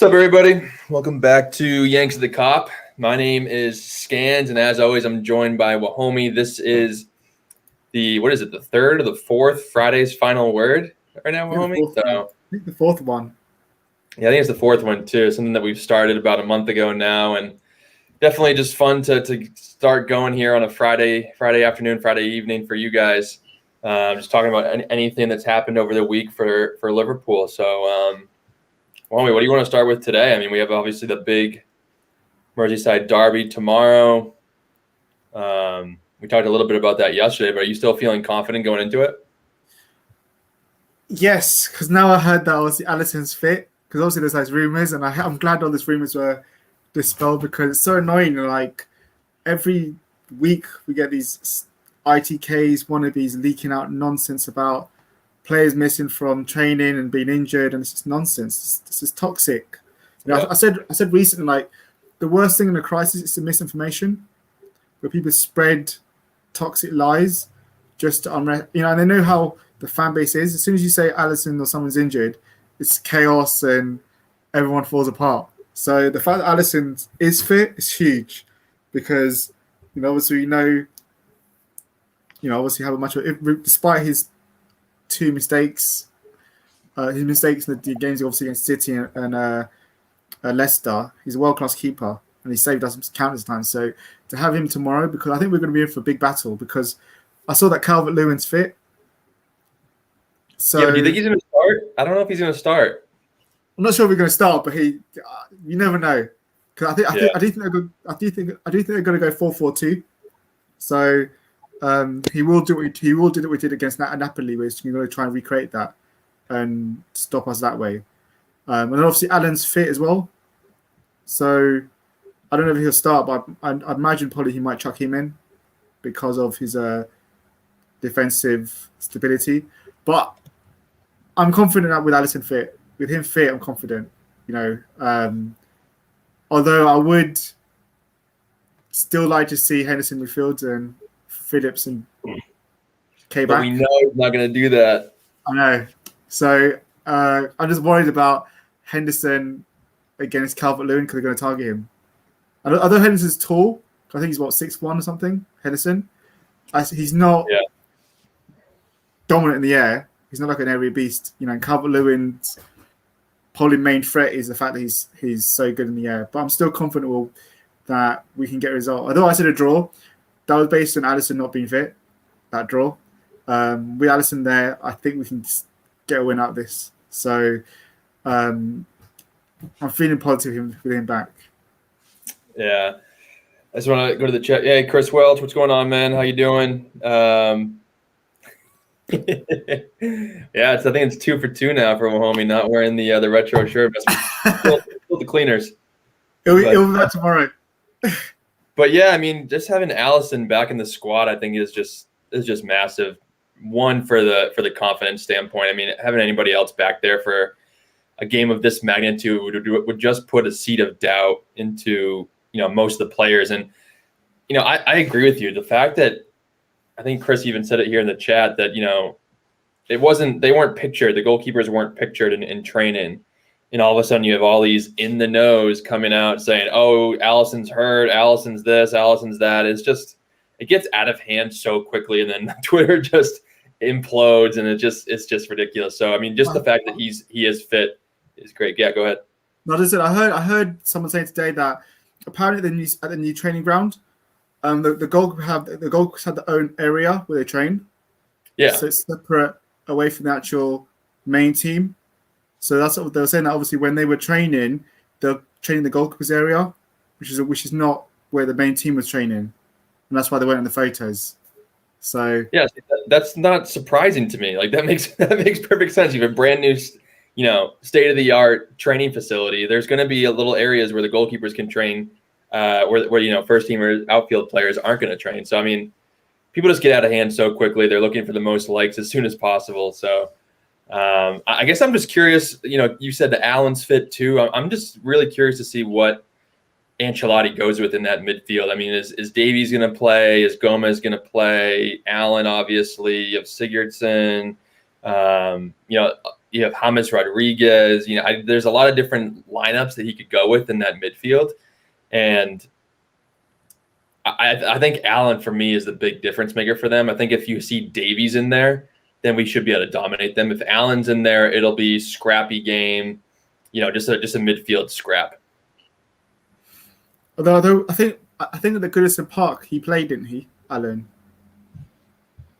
What's up, everybody? Welcome back to Yanks of the Cop. My name is Scans, and as always, I'm joined by Wahomie. This is the third or the fourth Friday's Final Word right now, Wahomie? I think the fourth one. Yeah, I think it's the fourth one, too. Something that we've started about a month ago now, and definitely just fun to start going here on a Friday afternoon, Friday evening for you guys. Just talking about anything that's happened over the week for Liverpool. So, Wahomie, what do you want to start with today? I mean, we have obviously the big Merseyside derby tomorrow. We talked a little bit about that yesterday, but are you still feeling confident going into it? Yes, because now I heard that obviously Alisson's fit. Because obviously there's like rumors, and I'm glad all these rumors were dispelled because it's so annoying. Like every week we get these ITKs, wannabes leaking out nonsense about players missing from training and being injured, and it's just nonsense. This is toxic. You know, Yeah. I said recently, like the worst thing in a crisis is the misinformation, where people spread toxic lies just to and they know how the fan base is. As soon as you say Alisson or someone's injured, it's chaos and everyone falls apart. So the fact that Alisson is fit is huge, because obviously obviously how much despite his two mistakes, his mistakes in the games obviously against City and Leicester, he's a world-class keeper and he saved us countless times. So to have him tomorrow, because I think we're going to be in for a big battle, because I saw that Calvert-Lewin's fit. So Yeah, but do you think he's going to start? I don't know if he's going to start. I'm not sure if we're going to start, but you never know. Because I do think they're going to go 4-4-2. So he will do what we did against Napoli, where he's going to try and recreate that and stop us that way. And then obviously Allen's fit as well. So I don't know if he'll start, but I imagine probably he might chuck him in because of his defensive stability. But I'm confident that with Alisson fit, with him fit, I'm confident. Although I would still like to see Henderson midfield and Phillips and K back. But we know he's not going to do that. I know. So I'm just worried about Henderson against Calvert-Lewin because they're going to target him. Although Henderson's tall, I think he's 6'1" or something. Henderson, he's not dominant in the air. He's not like an area beast, And Calvert-Lewin's probably main threat is the fact that he's so good in the air. But I'm still confident that we can get a result. Although I said a draw, that was based on Alisson not being fit. That draw, with Alisson there, I think we can get a win out of this. So I'm feeling positive with him back. Yeah. I just want to go to the chat. Hey, Chris Welch, what's going on, man? How you doing? Yeah, I think it's 2 for 2 now for Wahomie, not wearing the retro shirt. Still the cleaners. It'll be back tomorrow. But yeah, I mean, just having Alisson back in the squad, I think is just massive. One, for the confidence standpoint. I mean, having anybody else back there for a game of this magnitude would just put a seed of doubt into most of the players. And I agree with you. The fact that I think Chris even said it here in the chat that they weren't pictured. The goalkeepers weren't pictured in training. And all of a sudden you have all these in the nose coming out saying, oh, Alisson's hurt, Alisson's this, Alisson's that. It gets out of hand so quickly, and then Twitter just implodes, and it's just ridiculous. So I mean, just the fact that he is fit is great. Yeah, go ahead. No, listen, I heard someone say today that apparently at the new training ground, the goalkeepers have their own area where they train. Yeah. So it's separate away from the actual main team. So that's what they were saying, that obviously when they were training, they're training the goalkeepers area, which is not where the main team was training. And that's why they weren't in the photos. So yeah, that's not surprising to me. Like that makes perfect sense. You have a brand new, state-of-the-art training facility. There's going to be a little areas where the goalkeepers can train, where first team or outfield players aren't going to train. So I mean, people just get out of hand so quickly. They're looking for the most likes as soon as possible. So I guess I'm just curious. You said that Allen's fit too. I'm just really curious to see what Ancelotti goes with in that midfield. I mean, is Davies going to play? Is Gomez going to play? Allen, obviously. You have Sigurdsson. you have James Rodriguez. There's a lot of different lineups that he could go with in that midfield, and I think Allen for me is the big difference maker for them. I think if you see Davies in there, then we should be able to dominate them. If Allen's in there, it'll be scrappy game, just a midfield scrap. Although I think at the Goodison Park he played, didn't he, Allen?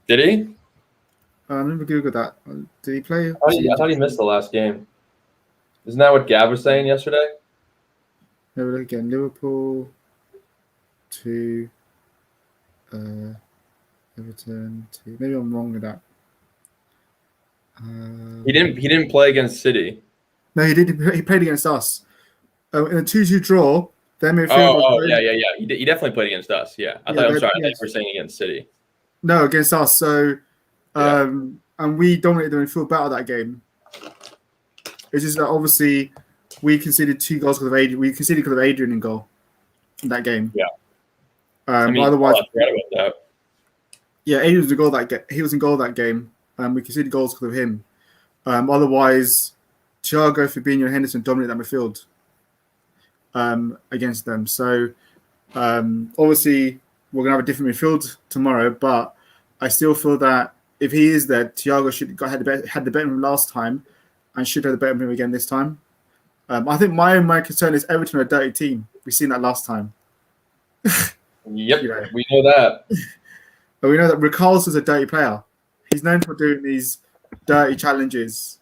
Did he? Let me Google that. Did he play? I thought he missed the last game. Isn't that what Gav was saying yesterday? No, again, Liverpool to Everton to. Maybe I'm wrong with that. He didn't play against City. No, he did. He played against us in a 2-2 draw. Then yeah. He definitely played against us. Yeah, I'm sorry. I thought you were saying against City. No, against us. So, and we dominated the midfield battle that game. It's just that obviously we conceded 2 goals because of Adrian. We conceded because of Adrian in goal in that game. Yeah. Otherwise, I forgot about that. Yeah, Adrian was in goal that game. He was in goal that game. We conceded goals because of him. Otherwise, Thiago, Fabinho, and Henderson dominated that midfield against them. So, obviously, we're gonna have a different midfield tomorrow. But I still feel that if he is there, Thiago had the better of him last time, and should have the better of him again this time. I think my concern is Everton are a dirty team. We've seen that last time. Yep, we know that. But we know that Rickards is a dirty player. He's known for doing these dirty challenges,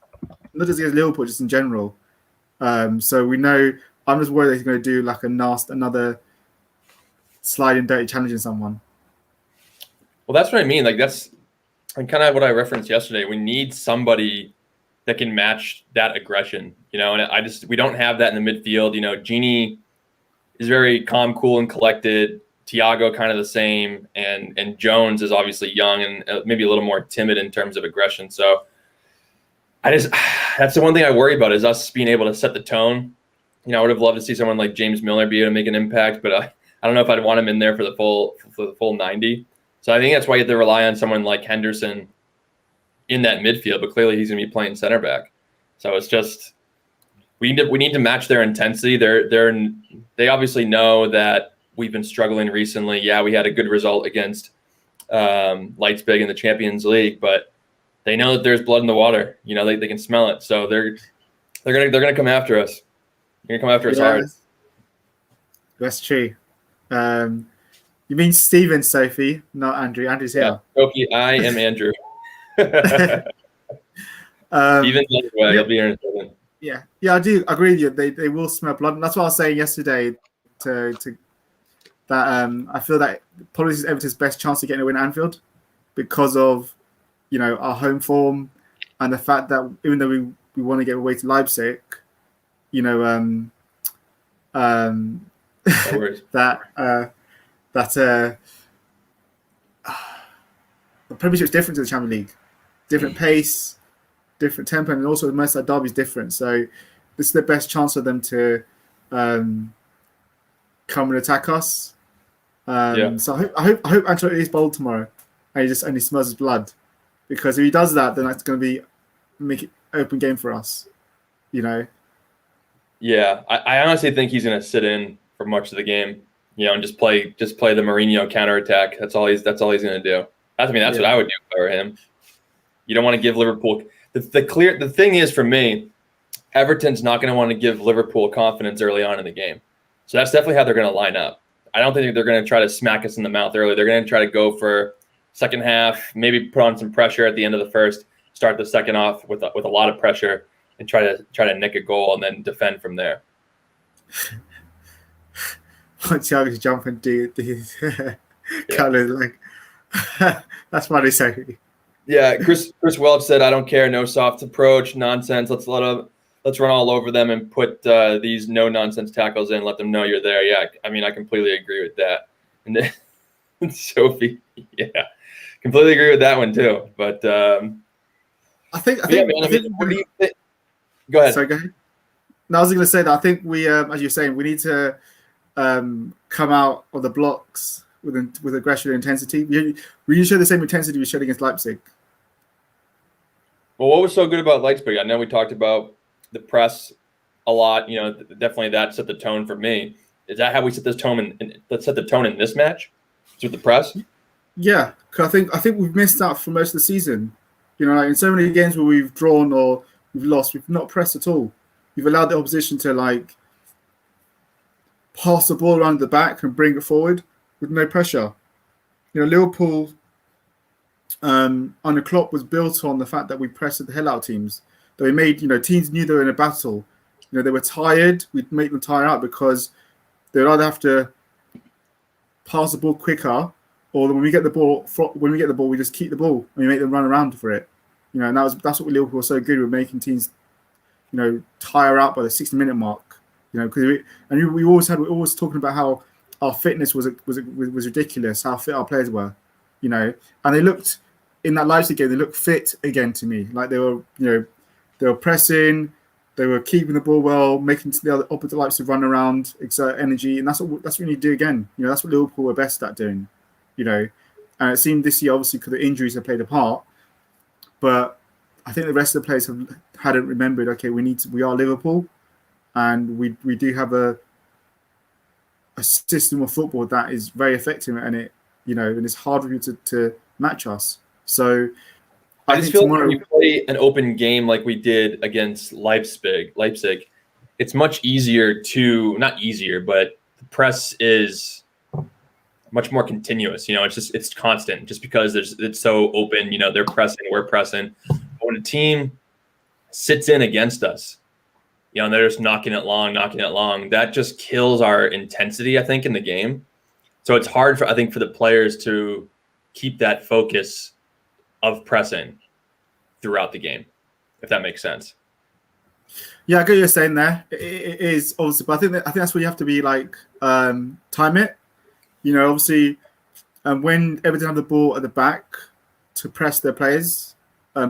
not just against Liverpool, just in general. So we know. I'm just worried that he's going to do like another sliding dirty challenge in someone. Well, that's what I mean. Like that's kind of what I referenced yesterday. We need somebody that can match that aggression, and we don't have that in the midfield. Genie is very calm, cool, and collected. Thiago kind of the same, and Jones is obviously young and maybe a little more timid in terms of aggression. So that's the one thing I worry about is us being able to set the tone. I would have loved to see someone like James Milner be able to make an impact, but I don't know if I'd want him in there for the full 90. So I think that's why you have to rely on someone like Henderson in that midfield, but clearly he's going to be playing center back. So it's just we need to match their intensity. They obviously know that we've been struggling recently. Yeah, we had a good result against Leipzig in the Champions League, but they know that there's blood in the water. They can smell it. So they're gonna come after us. They're gonna come after us hard. That's true. You mean Steven, Sophie, not Andrew. Andrew's here. Yeah, Sophie, I am Andrew. Steven's on his way. He'll be here in a second. Yeah, I do agree with you. They will smell blood. And that's what I was saying yesterday to that I feel that probably is Everton's best chance to get a win at Anfield because of our home form and the fact that even though we want to get away to Leipzig, that the Premiership is different to the Champions League, different pace, different tempo, and also the Merseyside derby is different. So this is the best chance for them to come and attack us. So I hope Ancelotti is bold tomorrow, and he smells his blood, because if he does that, then that's going to make it open game for us. Yeah, I honestly think he's going to sit in for much of the game, and just play the Mourinho counterattack. That's all he's going to do. That's what I would do if I were him. You don't want to give Liverpool the thing is for me, Everton's not going to want to give Liverpool confidence early on in the game. So that's definitely how they're going to line up. I don't think they're going to try to smack us in the mouth early. They're going to try to go for second half, maybe put on some pressure at the end of the first, start the second off with a lot of pressure, and try to nick a goal and then defend from there. Thiago's jumping, dude. Like that's what they say. Yeah, Chris Welch said, "I don't care, no soft approach, nonsense. Let's run all over them and put these no nonsense tackles in. Let them know you're there." Yeah, I completely agree with that. And then Sophie, yeah, completely agree with that one too. But I think. What do you think? Go ahead. Sorry, go ahead. No, I was going to say that I think we, as you're saying, we need to come out of the blocks with aggression and intensity. We need to show the same intensity we showed against Leipzig. Well, what was so good about Leipzig? I know we talked about the press a lot. Definitely that set the tone for me. Is that how we set this tone? Let's set the tone in this match with the press. Yeah, 'cause I think we've missed out for most of the season. Like in so many games where we've drawn or we've lost, we've not pressed at all. We've allowed the opposition to like pass the ball around the back and bring it forward with no pressure. Liverpool under Klopp was built on the fact that we pressed the hell out of teams. That we made, teams knew they were in a battle. They were tired. We'd make them tire out because they'd either have to pass the ball quicker, or when we get the ball, we just keep the ball and we make them run around for it. And that's what Liverpool were so good with, making teams, tire out by the 60-minute mark. Because we always talking about how our fitness was ridiculous, how fit our players were. And they looked in that Leipzig game. They looked fit again to me. Like they were pressing, they were keeping the ball well, making the other opposite Leipzig run around, exert energy, and that's what we need to do again. That's what Liverpool were best at doing. And it seemed this year, obviously, because the injuries have played a part, but I think the rest of the players hadn't remembered. Okay, we are Liverpool, and we do have a system of football that is very effective, and and it's hard for you to match us. So I just feel like when you play an open game like we did against Leipzig, it's much easier not easier, but the press is much more continuous. It's constant just because it's so open. They're pressing, we're pressing. But when a team sits in against us, and they're just knocking it long, that just kills our intensity, I think, in the game. So it's hard for the players to keep that focus of pressing throughout the game, if that makes sense. Yeah, I get what you're saying there. It is obviously, but I think that's where you have to be like time it. Obviously, when Everton have the ball at the back to press their players,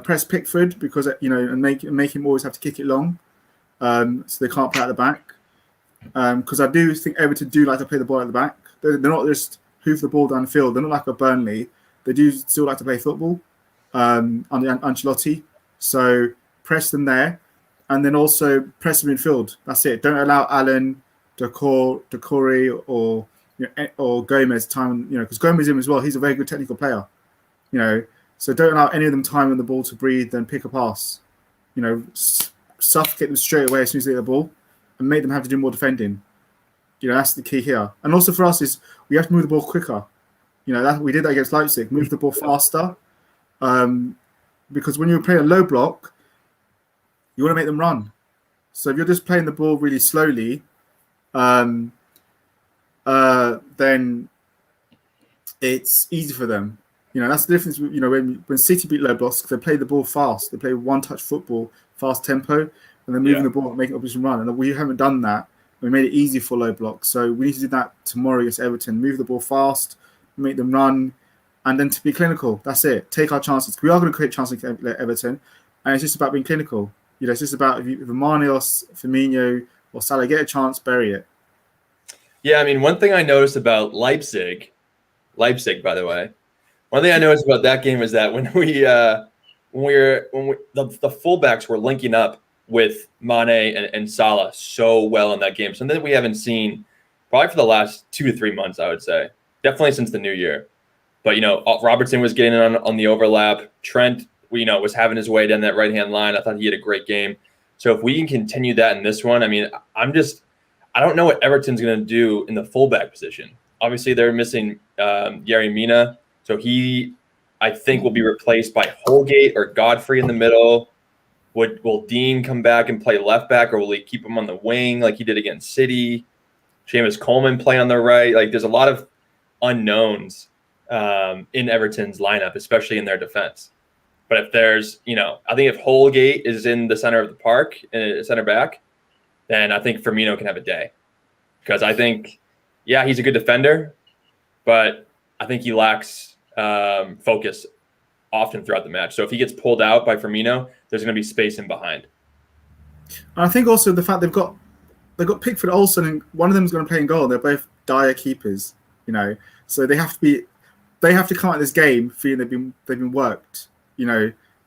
press Pickford because and make him always have to kick it long, so they can't play at the back. Because I do think Everton do like to play the ball at the back. They're not just hoof the ball down the field. They're not like a Burnley. They do still like to play football under Ancelotti. So press them there, and then also press them in midfield. That's it. Don't allow Allen, Decore, or Gomez time. Because Gomez in as well. He's a very good technical player. So don't allow any of them time on the ball to breathe and pick a pass. Suffocate them straight away as soon as they get the ball, and make them have to do more defending. That's the key here. And also for us is we have to move the ball quicker. That we did that against Leipzig. Move the ball faster. Because when you're playing a low block, you want to make them run. So if you're just playing the ball really slowly, then it's easy for them. That's the difference. When City beat low blocks, they play the ball fast. They play one-touch football, fast tempo, and they're moving the ball and making opposition run. And we haven't done that. We made it easy for low blocks. So we need to do that tomorrow against Everton. Move the ball fast, make them run, and then to be clinical. That's it. Take our chances. We are going to create chances against Everton, and it's just about being clinical. It's just about if Mane or Firmino or Salah get a chance, bury it. Yeah, I mean, one thing I noticed about Leipzig, by the way, one thing I noticed about that game is that when the fullbacks were linking up with Mane and Salah so well in that game, something that we haven't seen probably for the last 2 to 3 months, I would say, definitely since the new year. But Robertson was getting on the overlap. Trent, was having his way down that right hand line. I thought he had a great game. So if we can continue that in this one, I mean, I don't know what Everton's going to do in the fullback position. Obviously, they're missing Yerry Mina, so he, I think, will be replaced by Holgate or Godfrey in the middle. Will Dean come back and play left back, or will he keep him on the wing like he did against City? Seamus Coleman play on the right. Like, there's a lot of unknowns in Everton's lineup, especially in their defense. But if there's, I think if Holgate is in the center of the park, center back, then I think Firmino can have a day. Because I think, he's a good defender, but I think he lacks focus often throughout the match. So if he gets pulled out by Firmino, there's going to be space in behind. And I think also the fact they've got Pickford, Olsen, and one of them is going to play in goal. They're both dire keepers, so they have to come at this game feeling they've been worked,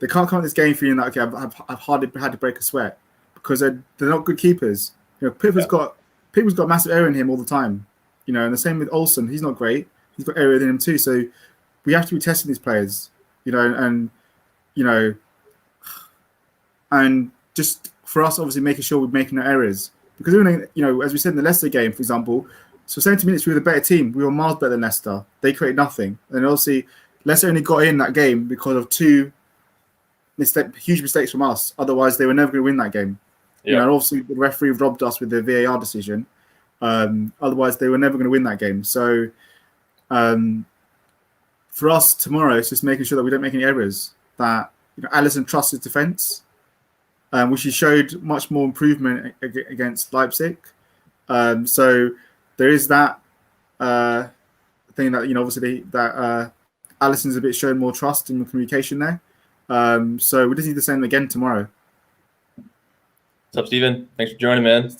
They can't come at this game feeling like, okay, I've hardly had to break a sweat, because they're not good keepers. Pickford's got massive error in him all the time. And the same with Olsen. He's not great. He's got error in him too. So we have to be testing these players, and just for us, obviously making sure we're making no errors. Because as we said in the Leicester game, for example, so 70 minutes we were the better team. We were miles better than Leicester. They created nothing, and obviously Leicester only got in that game because of two huge mistakes from us. Otherwise, they were never going to win that game. Yeah. And obviously the referee robbed us with the VAR decision. Otherwise, they were never going to win that game. So for us tomorrow, it's just making sure that we don't make any errors. That Alisson trusts his defence, which he showed much more improvement against Leipzig. So there is that thing that obviously that Alisson's a bit showing more trust in the communication there. So we just need the same again tomorrow. What's up, Steven? Thanks for joining, man.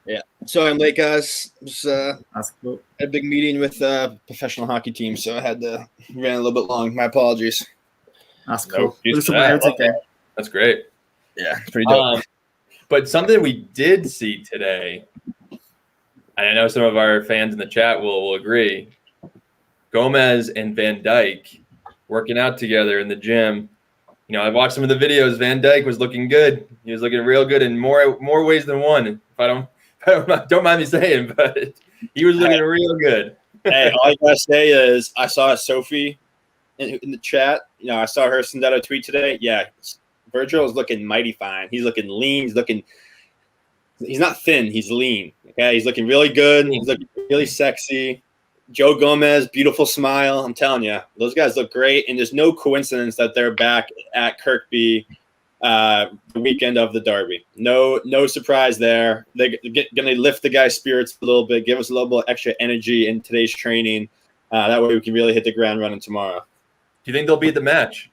Yeah. So I'm late, guys. That's cool. Had a big meeting with professional hockey team, so I had to ran a little bit long. My apologies. That's cool. That's great. Yeah, pretty dope. But something we did see today, and I know some of our fans in the chat will agree, Gomez and Van Dijk working out together in the gym. I watched some of the videos. Van Dijk was looking good. He was looking real good in more ways than one. If I don't mind me saying, but he was looking real good. Hey, all I gotta say is I saw Sophie in the chat. I saw her send out a tweet today. Yeah, Virgil is looking mighty fine. He's looking lean. He's not thin. He's lean. Okay, he's looking really good. He's looking really sexy. Joe Gomez, beautiful smile. I'm telling you, those guys look great. And there's no coincidence that they're back at Kirkby the weekend of the derby. No surprise there. They're going to lift the guy's spirits a little bit, give us a little bit extra energy in today's training. That way we can really hit the ground running tomorrow. Do you think they'll be at the match?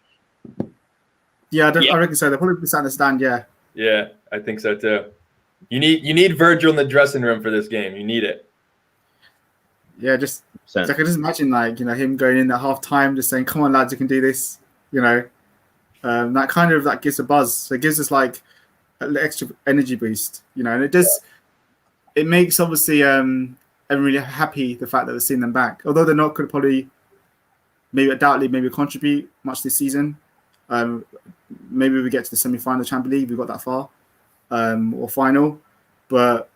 Yeah, I reckon so. They'll probably be sat in the stand, yeah. Yeah, I think so too. You need Virgil in the dressing room for this game. You need it. Yeah, I can just imagine him going in at half time, just saying, "Come on, lads, you can do this." That gives a buzz. So it gives us an extra energy boost, and it makes obviously everyone really happy, the fact that we're seeing them back. Although they're not going to probably maybe contribute much this season. Maybe we get to the semi-final of the Champions League. We got that far, or final, but.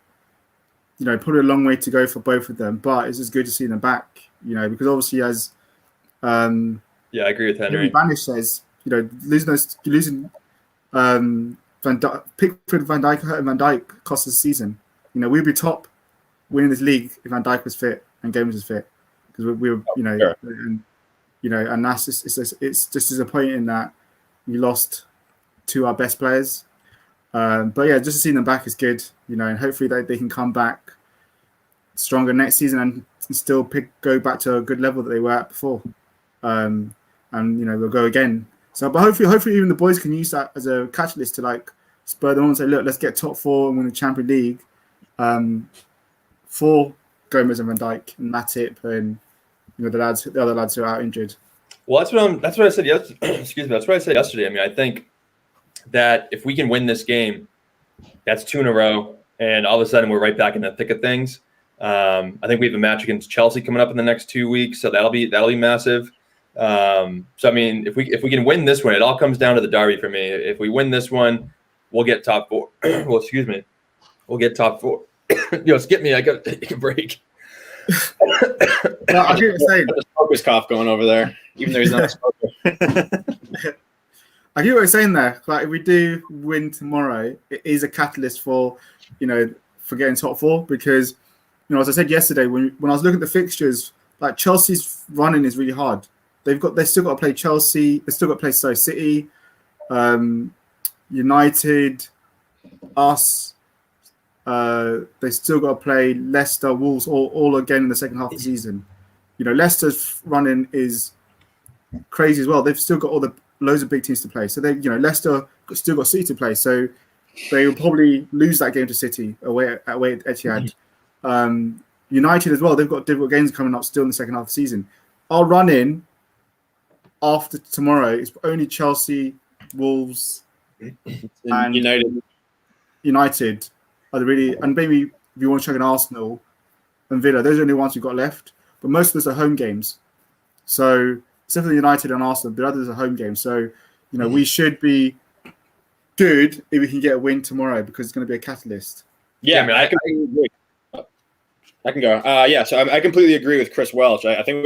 Probably a long way to go for both of them, but it's just good to see them back. Because obviously, as I agree with Henry. Banish says, losing Pickford, Van Dijk, and Van Dijk cost us the season. We'd be top winning this league if Van Dijk was fit and Gomez was fit, because we were, sure. and that's it's just disappointing that we lost two of our best players. But yeah, just to see them back is good, and hopefully they can come back stronger next season and still go back to a good level that they were at before. And we'll go again. So, but hopefully even the boys can use that as a catalyst to spur them on and say, look, let's get top four and win the Champions League for Gomez and Van Dijk and Matip and the other lads who are out injured. Well, that's what I said yesterday. Excuse me. That's what I said yesterday. I mean, I think that if we can win this game, that's 2 in a row, and all of a sudden we're right back in the thick of things. I think we have a match against Chelsea coming up in the next 2 weeks, so that'll be massive. So I mean, if we can win this one, it all comes down to the derby for me. If we win this one, we'll get top 4. Well, excuse me, we'll get top 4. Skip me. I got to take a break. I hear what you're saying. The smoker's cough going over there, even though he's not a smoker. I hear what you're saying there. If we do win tomorrow, it is a catalyst for getting top 4, because as I said yesterday, when I was looking at the fixtures, Chelsea's running is really hard. They've still got to play Chelsea. They've still got to play City, United, us. They still got to play Leicester, Wolves, all again in the second half of the season. Leicester's running is crazy as well. They've still got loads of big teams to play. So Leicester still got City to play. So they will probably lose that game to City away at Etihad. United as well. They've got difficult games coming up still in the second half of the season. Our run-in after tomorrow is only Chelsea Wolves, And United are the really, and maybe if you want to check an Arsenal and Villa, those are the only ones we've got left. But most of those are home games. So except for United and Arsenal, the others are home games. So we should be good if we can get a win tomorrow because it's going to be a catalyst. Yeah, man, I completely agree. I can go. So I completely agree with Chris Welch. I think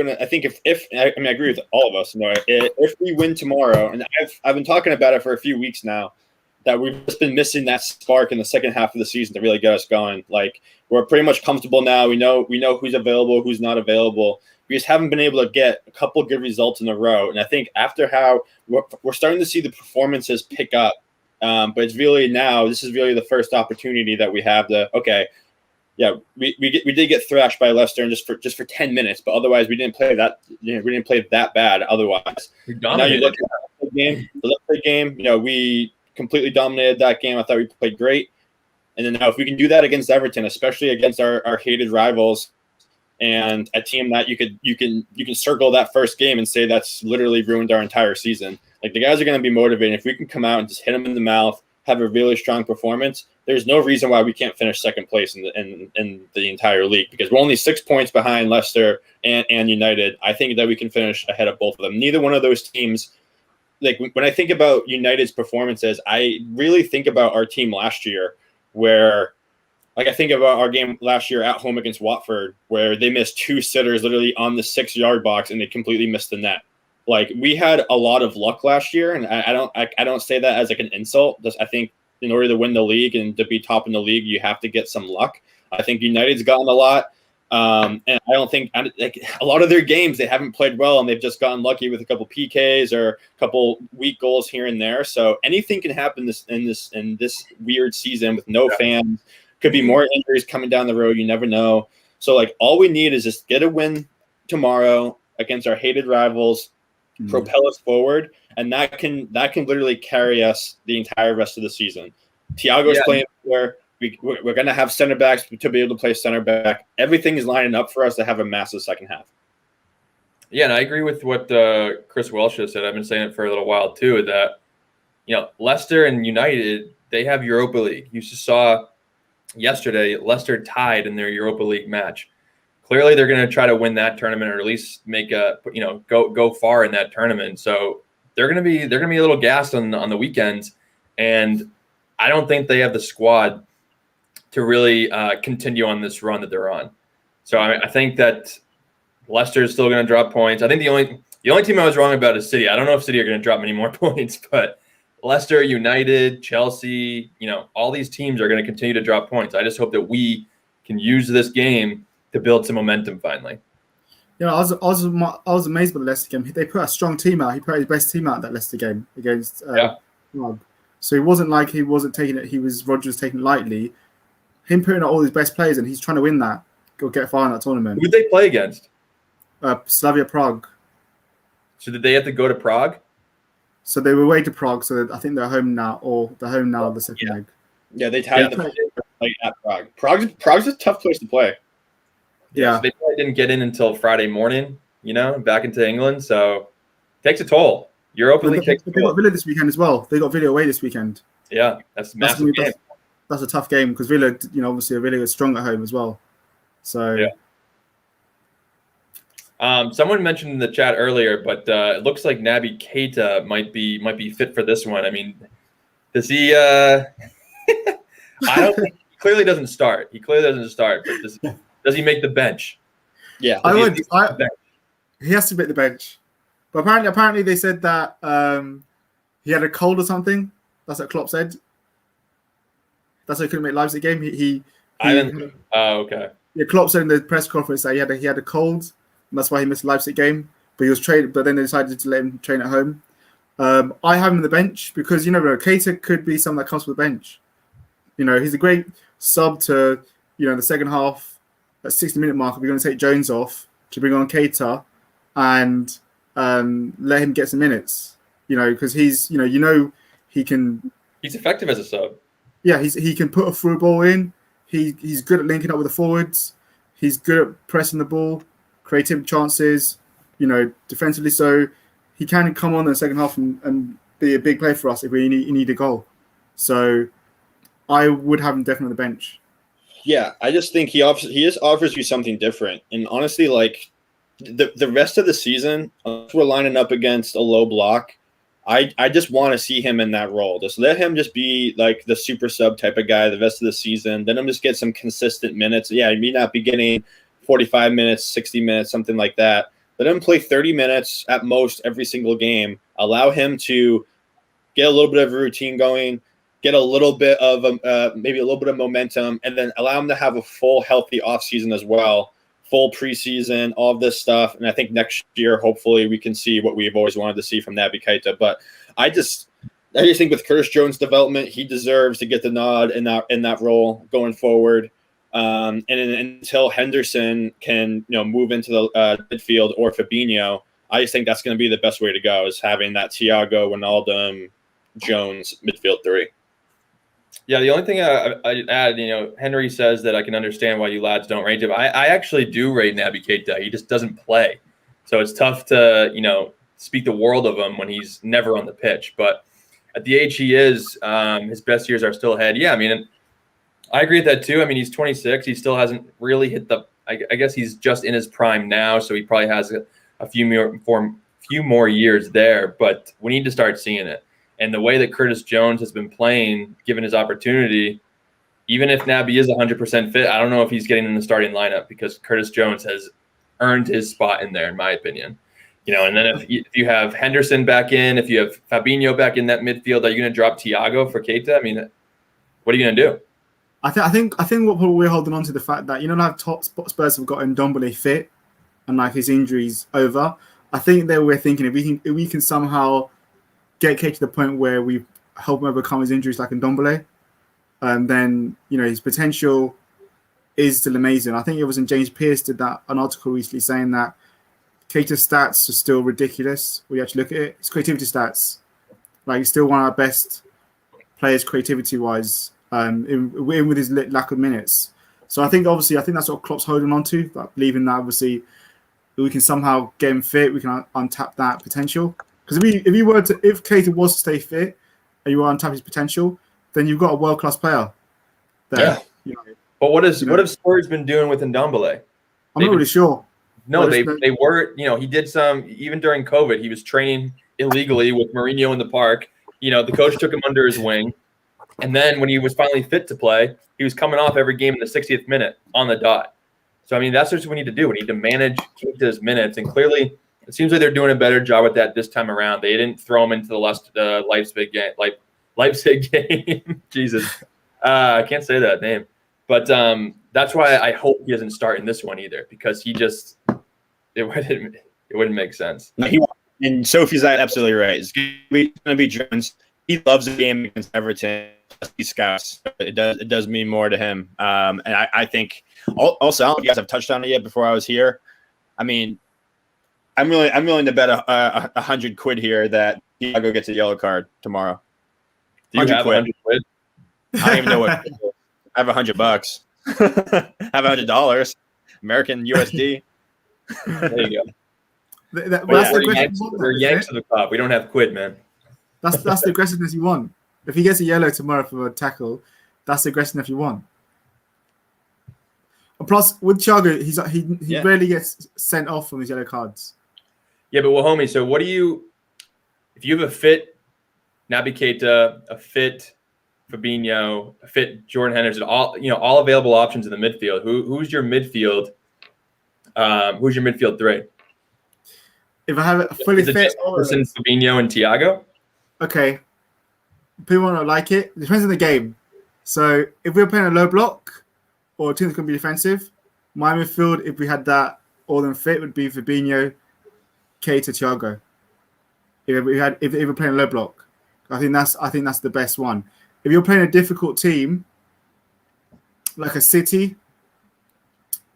if I agree with all of us. If we win tomorrow, and I've been talking about it for a few weeks now, that we've just been missing that spark in the second half of the season to really get us going. Like we're pretty much comfortable now. We know who's available, who's not available. We just haven't been able to get a couple of good results in a row. And I think after how we're starting to see the performances pick up, but it's really now. This is really the first opportunity that we have to. Okay. Yeah, we did get thrashed by Leicester and just for 10 minutes, but otherwise we didn't play that. We didn't play that bad. Otherwise, now you look at the Leicester game. We completely dominated that game. I thought we played great, and then now if we can do that against Everton, especially against our hated rivals, and a team that you can circle that first game and say that's literally ruined our entire season. Like the guys are going to be motivated if we can come out and just hit them in the mouth, have a really strong performance. There's no reason why we can't finish second place in the entire league because we're only 6 points behind Leicester and United. I think that we can finish ahead of both of them. Neither one of those teams, like when I think about United's performances, I really think about our team last year where like I think about our game last year at home against Watford where they missed 2 sitters literally on the 6-yard box and they completely missed the net. Like we had a lot of luck last year, and I don't say that as like an insult. Just I think in order to win the league and to be top in the league, you have to get some luck. I think United's gotten a lot, and I don't think like a lot of their games they haven't played well, and they've just gotten lucky with a couple PKs or a couple weak goals here and there. So anything can happen in this weird season with no fans. Could be more injuries coming down the road. You never know. So like all we need is just get a win tomorrow against our hated rivals. Propel us forward, and that can literally carry us the entire rest of the season. Thiago's playing where we're going to have center backs to be able to play center back. Everything is lining up for us to have a massive second half. Yeah, and I agree with what Chris Welsh has said. I've been saying it for a little while too. That Leicester and United, they have Europa League. You just saw yesterday Leicester tied in their Europa League match. Clearly, they're going to try to win that tournament, or at least make go far in that tournament. So they're going to be a little gassed on the weekends, and I don't think they have the squad to really continue on this run that they're on. So I think that Leicester is still going to drop points. I think the only team I was wrong about is City. I don't know if City are going to drop many more points, but Leicester, United, Chelsea, all these teams are going to continue to drop points. I just hope that we can use this game to build some momentum finally. I was amazed by the Leicester game. They put a strong team out. He put his best team out in that Leicester game against Prague. So it wasn't like he wasn't taking it. Roger was taking it lightly. Him putting out all his best players, and he's trying to win that. Go get far in that tournament. Who did they play against? Slavia Prague. So did they have to go to Prague? So they were away to Prague. So I think they're home now, the second leg. Yeah, they tied at Prague. Prague's a tough place to play. Yeah, so they probably didn't get in until Friday morning, back into England. So it takes a toll. Europa League takes a toll. They got Villa this weekend as well. They got Villa away this weekend. Yeah, that's a massive game. That's a tough game because Villa, obviously Villa is strong at home as well. So someone mentioned in the chat earlier, but it looks like Naby Keita might be fit for this one. I mean, does he? I don't think he clearly doesn't start. But does he make the bench? Yeah, he has to make the bench. But apparently they said that he had a cold or something. That's what Klopp said. That's why he couldn't make Leipzig game. Okay. Yeah, Klopp said in the press conference that he had a cold, and that's why he missed the Leipzig game. But he was trained. But then they decided to let him train at home. I have him on the bench because Keita could be someone that comes from the bench. He's a great sub to the second half. At 60-minute mark, we're going to take Jones off to bring on Keita and let him get some minutes. Because he's, he can. He's effective as a sub. Yeah, he can put a through ball in. He's good at linking up with the forwards. He's good at pressing the ball, creating chances. Defensively, so he can come on in the second half and be a big play for us if we need a goal. So I would have him definitely on the bench. Yeah, I just think he just offers you something different. And honestly, like the rest of the season, unless we're lining up against a low block, I just want to see him in that role. Just let him just be like the super sub type of guy the rest of the season. Then him just get some consistent minutes. Yeah, he may not be getting 45 minutes, 60 minutes, something like that. Let him play 30 minutes at most every single game. Allow him to get a little bit of a routine going, get a little bit of maybe a little bit of momentum, and then allow him to have a full healthy offseason as well, full preseason, all of this stuff. And I think next year, hopefully, we can see what we've always wanted to see from Naby Keita. But I just think with Curtis Jones' development, he deserves to get the nod in that role going forward. And until Henderson can move into the midfield or Fabinho, I just think that's going to be the best way to go, is having that Thiago, Wijnaldum, Jones midfield three. Yeah, the only thing I'd add, Henry says that I can understand why you lads don't rate him. I actually do rate Naby Keita. He just doesn't play. So it's tough to, speak the world of him when he's never on the pitch. But at the age he is, his best years are still ahead. Yeah, I mean, I agree with that too. I mean, he's 26. He still hasn't really hit I guess he's just in his prime now. So he probably has a few more years there. But we need to start seeing it. And the way that Curtis Jones has been playing, given his opportunity, even if Naby is 100% fit, I don't know if he's getting in the starting lineup, because Curtis Jones has earned his spot in there, in my opinion. And then if you have Henderson back in, if you have Fabinho back in that midfield, are you going to drop Thiago for Keita? I mean, what are you going to do? I think what we're holding on to the fact that like top Spurs have got Ndombele fit and like his injuries over. I think that we're thinking if we can somehow get Keita to the point where we help him overcome his injuries like Ndombele, then his potential is still amazing. I think it was in James Pearce did an article recently saying that Keita's stats are still ridiculous. When you actually look at it, his creativity stats, like he's still one of our best players creativity-wise, with his lack of minutes. So I think that's what Klopp's holding on to, like believing that obviously we can somehow get him fit, we can untap that potential. Because if Keita was to stay fit and you want to untap his potential, then you've got a world-class player there. Yeah. But what have Spurs been doing with Ndombele? I'm not really sure. No, they were, he did some, even during COVID, he was training illegally with Mourinho in the park. The coach took him under his wing. And then when he was finally fit to play, he was coming off every game in the 60th minute on the dot. So, I mean, that's what we need to do. We need to manage Keita's minutes. And clearly, it seems like they're doing a better job with that this time around. They didn't throw him into the Leipzig game. Leipzig game. Jesus. I can't say that name. But that's why I hope he doesn't start in this one either, because it wouldn't make sense. And Sophie's absolutely right. It's going to be Jones. He loves the game against Everton. He scouts. It does mean more to him. And I think also, I don't know if you guys have touched on it yet before I was here. I mean, I'm willing to bet £100 here that Thiago gets a yellow card tomorrow. Do you have £100? I don't even know what. I have $100. I have $100. American USD. There you go. We're Yanks to the top. We don't have quid, man. That's the aggressiveness you want. If he gets a yellow tomorrow for a tackle, that's the aggressiveness you want. And plus, with Thiago, he rarely gets sent off from his yellow cards. Yeah, but homie, so what do you – if you have a fit Naby Keita, a fit Fabinho, a fit Jordan Henderson, all available options in the midfield, who's your midfield who's your midfield three? If I have it fully fit – Henderson, Fabinho, and Thiago? Okay. People won't like it. It depends on the game. So if we're playing a low block or a team that's going to be defensive, my midfield, if we had that all them fit, would be Fabinho, Keita, Thiago. If we're playing a low block, I think that's the best one. If you're playing a difficult team like a City,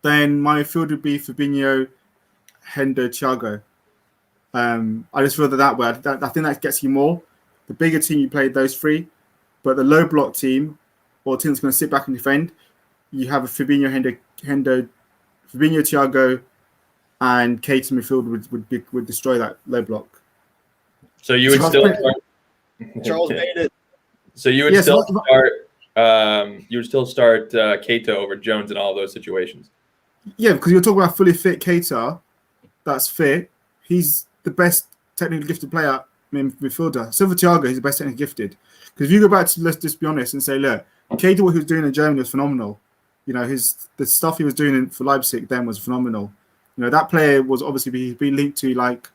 then my midfield would be Fabinho, Hendo, Thiago. I just feel that way. I think that gets you more. The bigger team, you play those three, but the low block team or team that's going to sit back and defend, you have a Fabinho, Hendo, Fabinho, Thiago, and Keita midfield would destroy that low block. So you would Charles made it. So you would Yes, still start. You would still start Keita over Jones in all those situations. Yeah, because you're talking about fully fit Keita. That's fit. He's the best technically gifted player in midfielder. Silva Thiago is the best technically gifted. Because if you go back to, let's just be honest and say, look, Keita, what he was doing in Germany was phenomenal. You know, the stuff he was doing for Leipzig then was phenomenal. You know, that player was obviously being linked to like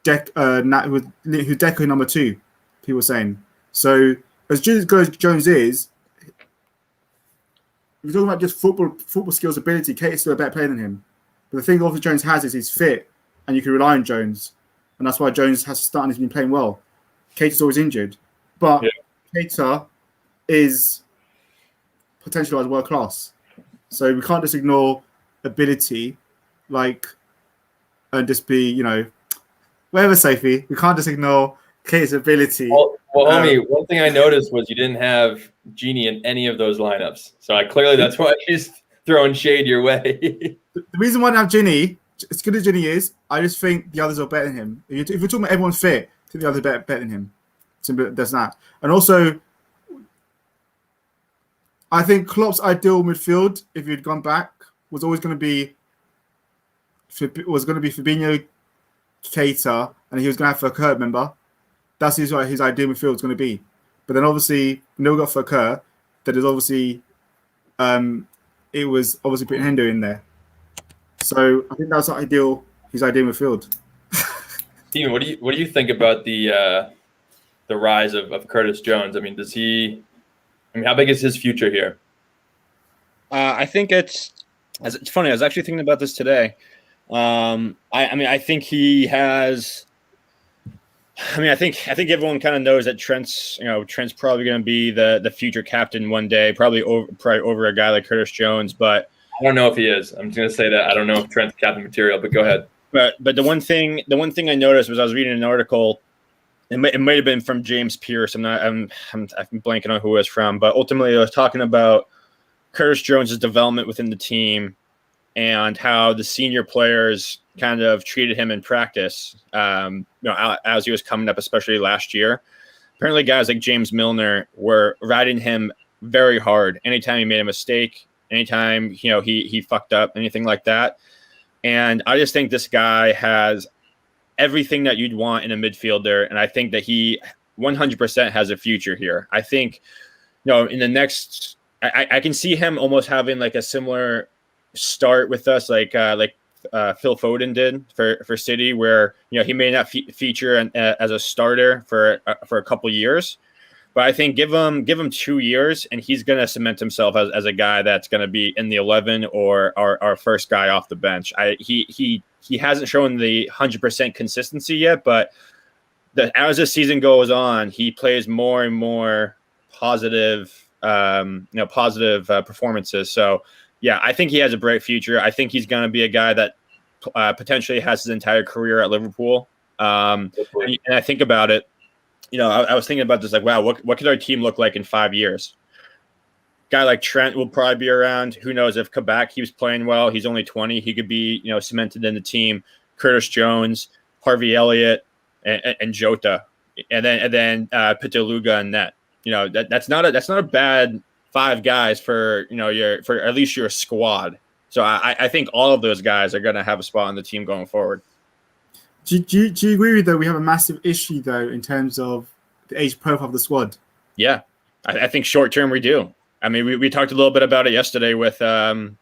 who's Deco number 2, people were saying. So as good as Jones is, if you're talking about just football skills, ability, Keita's still a better player than him. But the thing obviously Jones has is he's fit, and you can rely on Jones, and that's why Jones has started and he's been playing well. Keita's always injured, but Keita is potentially world class. So we can't just ignore ability, and just be, whatever, Sophie. We can't just ignore Keita's ability. Well, homie, one thing I noticed was you didn't have Genie in any of those lineups. So clearly that's why she's throwing shade your way. The reason why I don't have Ginny, as good as Ginny is, I just think the others are better than him. If you're talking about everyone's fit, I think the others are better than him. Simple, there's that. And also, I think Klopp's ideal midfield, if he'd gone back, was always going to be Fabinho, Keita, and he was going to have Fekir, remember? That's his ideal midfield was going to be. But then obviously, we got Fekir. That is obviously, it was obviously putting Hendo in there. So I think that's his ideal midfield. Steven, what do you think about the rise of Curtis Jones? I mean, how big is his future here? I think it's funny. I was actually thinking about this today. I think he has. I think everyone kind of knows that Trent's probably going to be the future captain one day, probably over a guy like Curtis Jones. But I don't know if he is. I'm just going to say that I don't know if Trent's captain material. But go ahead. But the one thing I noticed was I was reading an article. It might have been from James Pierce. I'm blanking on who it was from, but ultimately I was talking about Curtis Jones' development within the team and how the senior players kind of treated him in practice, as he was coming up, especially last year. Apparently guys like James Milner were riding him very hard anytime he made a mistake, anytime, he fucked up, anything like that. And I just think this guy has everything that you'd want in a midfielder, and I think that he 100% has a future here. I think, in the next, I can see him almost having like a similar start with us, like Phil Foden did for City, where he may not feature as a starter for a couple years, but I think give him 2 years, and he's going to cement himself as a guy that's going to be in the 11 or our first guy off the bench. He hasn't shown the 100% consistency yet, but as the season goes on, he plays more and more positive performances. So, yeah, I think he has a bright future. I think he's going to be a guy that potentially has his entire career at Liverpool. And I think about it, I was thinking about this, like, wow, what could our team look like in 5 years? Guy like Trent will probably be around. Who knows if Kabak keeps playing well? He's only 20. He could be, cemented in the team. Curtis Jones, Harvey Elliott, and Jota, and then Pitaluga and net. That's not a bad 5 guys for for at least your squad. So I think all of those guys are going to have a spot on the team going forward. Do you agree with, though, we have a massive issue, though, in terms of the age profile of the squad? Yeah, I think short term we do. I mean, we talked a little bit about it yesterday with with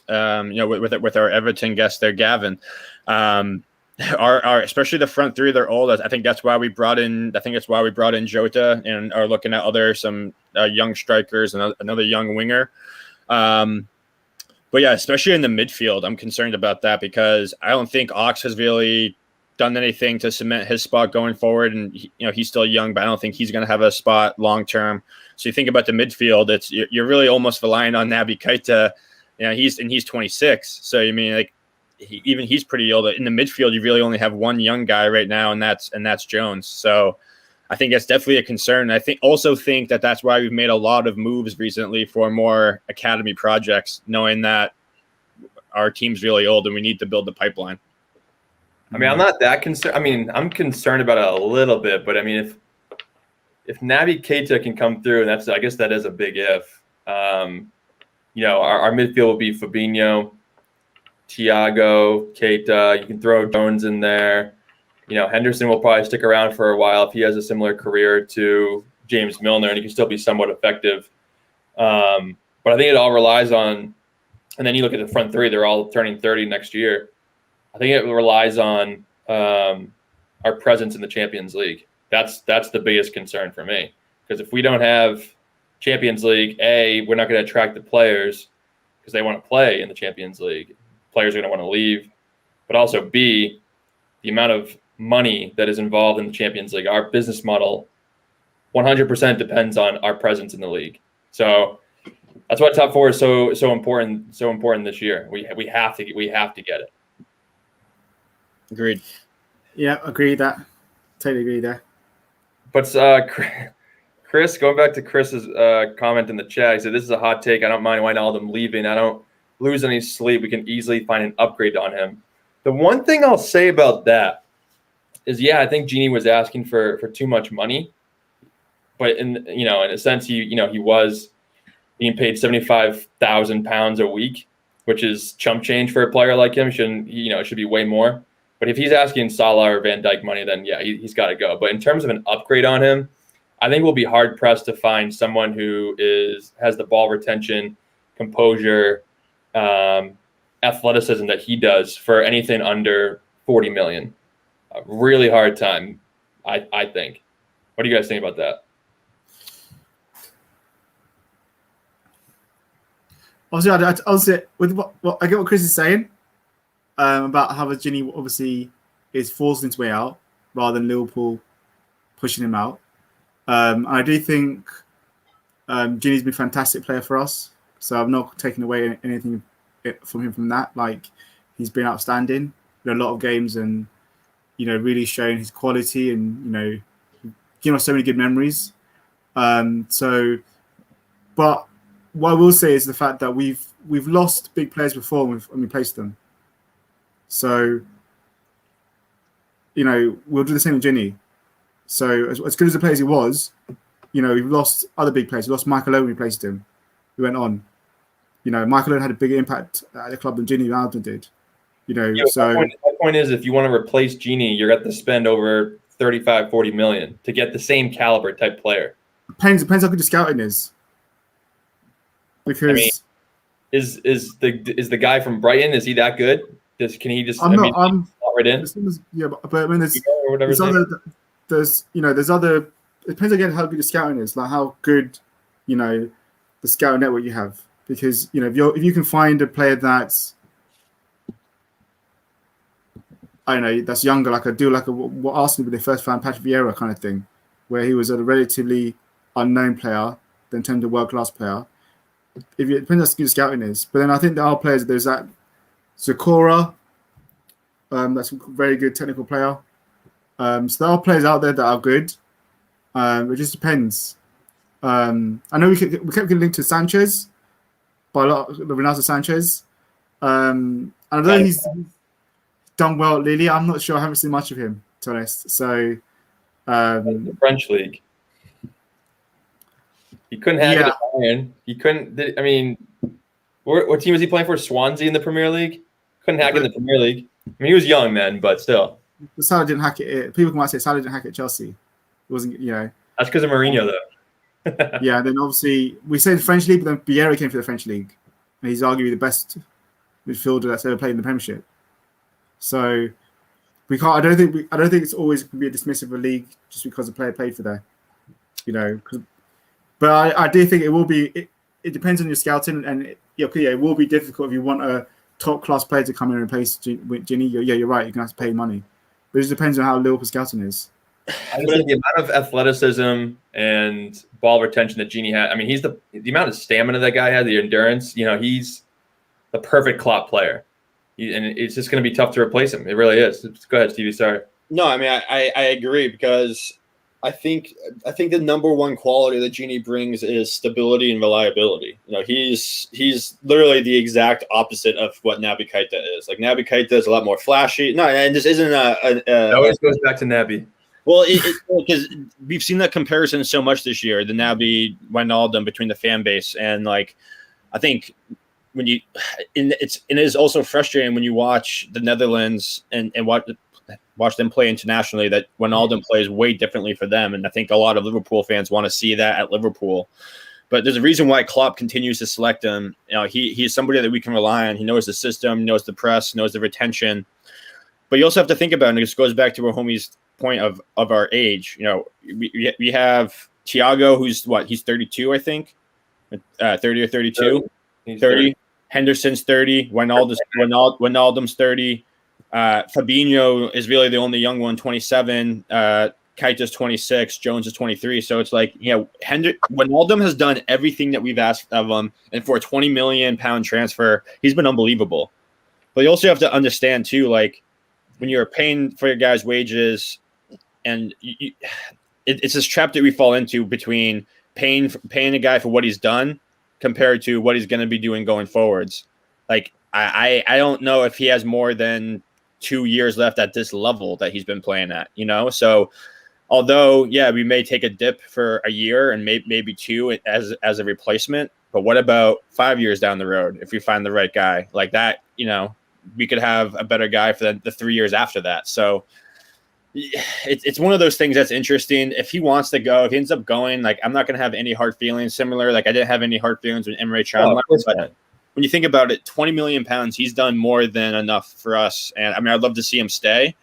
our Everton guest there, Gavin. Our especially the front three, they're old. I think that's why we brought in. Jota and are looking at some young strikers and another young winger. But yeah, especially in the midfield, I'm concerned about that because I don't think Ox has really done anything to cement his spot going forward. And he's still young, but I don't think he's going to have a spot long term. So you think about the midfield, you're really almost relying on Naby Keita. He's 26. So I mean, he's pretty old. In the midfield, you really only have one young guy right now, and that's Jones. So I think that's definitely a concern. I also think that that's why we've made a lot of moves recently for more academy projects, knowing that our team's really old and we need to build the pipeline. I mean, I'm not that concerned. I mean, I'm concerned about it a little bit, but I mean, if Naby Keita can come through, and I guess that is a big if. Our midfield will be Fabinho, Thiago, Keita. You can throw Jones in there. Henderson will probably stick around for a while if he has a similar career to James Milner, and he can still be somewhat effective. But I think it all relies on, and then you look at the front three; they're all turning 30 next year. I think it relies on our presence in the Champions League. That's the biggest concern for me, because if we don't have Champions League, we're not going to attract the players because they want to play in the Champions League. Players are going to want to leave, but also B, the amount of money that is involved in the Champions League. Our business model 100% depends on our presence in the league. So that's why top four is so important this year. We have to get it. Agreed. Yeah, agree that. Totally agree there. But Chris, going back to Chris's comment in the chat, he said, "This is a hot take. I don't mind Wijnaldum leaving. I don't lose any sleep. We can easily find an upgrade on him." The one thing I'll say about that is, I think Gini was asking for too much money, but in a sense, he was being paid £75,000 a week, which is chump change for a player like him. It should be way more. But if he's asking Salah or Van Dijk money, then he's got to go. But in terms of an upgrade on him, I think we'll be hard pressed to find someone who has the ball retention, composure, athleticism that he does for anything under 40 million. A really hard time, I think. What do you guys think about that? Obviously, with what I get what Chris is saying about how Gini obviously is forcing his way out rather than Liverpool pushing him out. I do think Gini's been a fantastic player for us, so I'm not taking away anything from him from that. Like, he's been outstanding in a lot of games, and really showing his quality, and giving us so many good memories. But what I will say is the fact that we've lost big players before when we placed them. So we'll do the same with Gini. So as good as the player he was, we've lost other big players. We lost Michael Owen, we placed him. We went on. Michael Owen had a bigger impact at the club than Gini Wijnaldum did. So my point is, if you want to replace Gini, you're going to have to spend over 35, 40 million to get the same caliber type player. Depends how good the scouting is. Because is the guy from Brighton, is he that good? Can he just? I'm right in. But I mean, there's other. It depends again how good the scouting is, like how good, the scouting network you have. Because if you can find a player that's, I don't know, that's younger, like what Arsenal when they first found Patrick Vieira kind of thing, where he was a relatively unknown player, in terms of world-class player. It depends how good the scouting is. But then I think there are players. There's that Zakora. That's a very good technical player. So there are players out there that are good. It just depends. I know we kept getting linked to Sanchez by a lot of Renato Sanchez. And although he's done well at Lille, I'm not sure. I haven't seen much of him, to be honest. So the French league. He couldn't hack it at Bayern. He couldn't. I mean, what team was he playing for? Swansea in the Premier League. Couldn't hack it in the Premier League. I mean, he was young then, but still. Salah didn't hack it. People might say Salah didn't hack it at Chelsea. It wasn't, That's because of Mourinho, though. Yeah, then obviously we say the French league, but then Vieira came for the French league, and he's arguably the best midfielder that's ever played in the Premiership. So we can't. I don't think it's always going to be a dismissive of a league just because the player played for there. But I do think it will be. It depends on your scouting, and it will be difficult if you want a top class player to come in and replace Gini. You're right. You're gonna have to pay money, but it just depends on how Liverpool scouting is. I just think the amount of athleticism and ball retention that Gini had. I mean, he's the amount of stamina that guy had, the endurance. He's the perfect Klopp player, and it's just going to be tough to replace him. It really is. Go ahead, Stevie. Sorry. No, I mean I agree because I think the number one quality that Genie brings is stability and reliability. He's literally the exact opposite of what Naby Keita is. Like Naby Keita is a lot more flashy. No, and this isn't It always goes back to Naby. Well, because we've seen that comparison so much this year, the Naby Wijnaldum between the fan base, and like I think when it is also frustrating when you watch the Netherlands and watch them play internationally, that Wijnaldum plays way differently for them. And I think a lot of Liverpool fans want to see that at Liverpool. But there's a reason why Klopp continues to select him. He's somebody that we can rely on. He knows the system, knows the press, knows the retention. But you also have to think about it, and this goes back to our homie's point of our age. We have Thiago, who's he's 32, I think. 30 or 32. 30. Henderson's 30. Wijnaldum's 30. Fabinho is really the only young one, 27. Keita's 26. Jones is 23. So it's like, Wijnaldum has done everything that we've asked of him, and for a £20 million transfer, he's been unbelievable. But you also have to understand too, like when you're paying for your guys' wages, and it's this trap that we fall into between paying a guy for what he's done compared to what he's going to be doing going forwards. Like I don't know if he has more than 2 years left at this level that he's been playing at, So although, we may take a dip for a year and maybe two as a replacement, but what about 5 years down the road if we find the right guy like that? We could have a better guy for the 3 years after that. So it's one of those things that's interesting. If he wants to go, if he ends up going, like I'm not going to have any hard feelings. Similar, like I didn't have any hard feelings when Emre Can left. But when you think about it, £20 million, he's done more than enough for us. And I mean, I'd love to see him stay,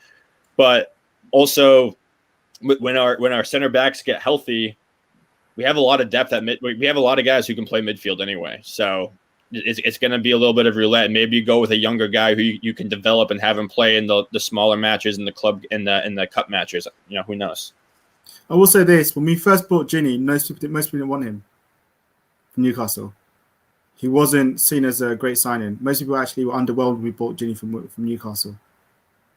but also when our center backs get healthy, we have a lot of depth at mid. We have a lot of guys who can play midfield anyway. So it's going to be a little bit of roulette. Maybe you go with a younger guy who you can develop and have him play in the smaller matches in the club in the cup matches. Who knows? I will say this: when we first bought Ginny, most people didn't want him from Newcastle. He wasn't seen as a great signing. Most people actually were underwhelmed when we bought Ginny from Newcastle.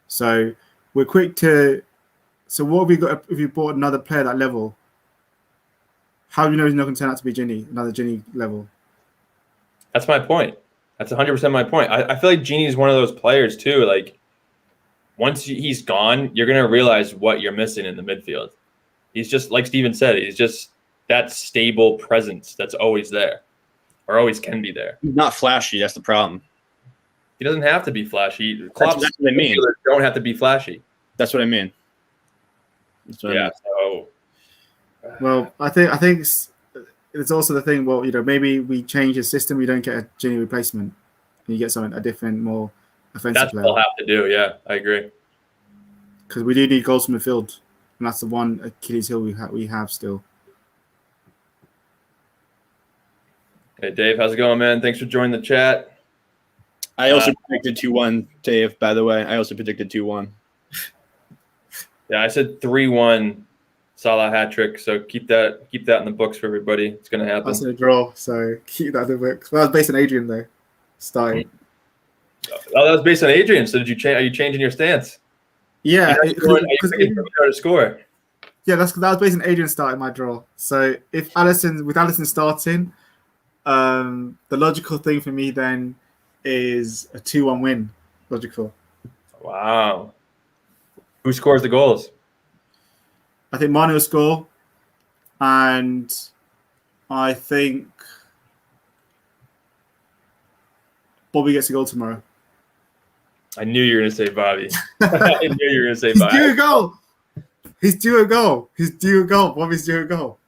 So we're quick to. So what have we got if you bought another player at that level? How do you know he's not going to turn out to be another Ginny level? That's my point. That's 100% my point. I feel like Genie's one of those players too. Like once he's gone, you're going to realize what you're missing in the midfield. He's just, like Steven said, he's just that stable presence that's always there or always can be there. He's not flashy. That's the problem. He doesn't have to be flashy. That's what I mean. Don't have to be flashy. That's what I mean. So. Well, I think it's also the thing. Well, maybe we change the system. We don't get a Ginny replacement, and you get a different, more offensive player. That's what we'll have to do. Yeah, I agree. Because we do need goals from midfield, and that's the one Achilles heel we have still. Hey, Dave, how's it going, man? Thanks for joining the chat. I also predicted 2-1, Dave, by the way. I also predicted 2-1. Yeah, I said 3-1 Salah hat trick. So keep that in the books for everybody. It's going to happen. That's a draw, so keep that in the books. Well, that was based on Adrian, though. Starting. Oh, that was based on Adrian. So did you change? Are you changing your stance? Yeah. Because to score. Yeah, that was based on Adrian starting my draw. So with Alisson starting, the logical thing for me then is a 2-1 win. Logical. Wow. Who scores the goals? I think Mane will score, and I think Bobby gets a goal tomorrow. I knew you were going to say Bobby. I knew you were going to say Bobby. He's due a goal. He's due a goal. He's due a goal. Bobby's due a goal.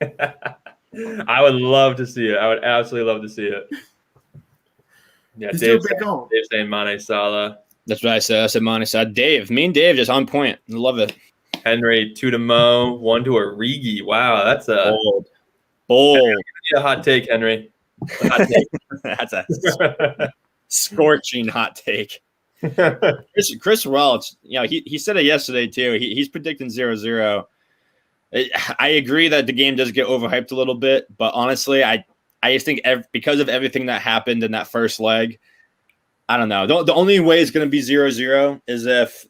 I would love to see it. I would absolutely love to see it. Yeah, Dave's saying Mane Salah. That's what I said. I said Mane Salah. Dave. Me and Dave just on point. I love it. Henry, 2 to Mo, 1 to Origi. Wow, that's a bold. A hot take, Henry. A hot take. That's a scorching hot take. Chris Welch, he said it yesterday too. He's predicting 0-0. I agree that the game does get overhyped a little bit, but honestly, I just think because of everything that happened in that first leg, I don't know. The only way it's going to be 0-0 is if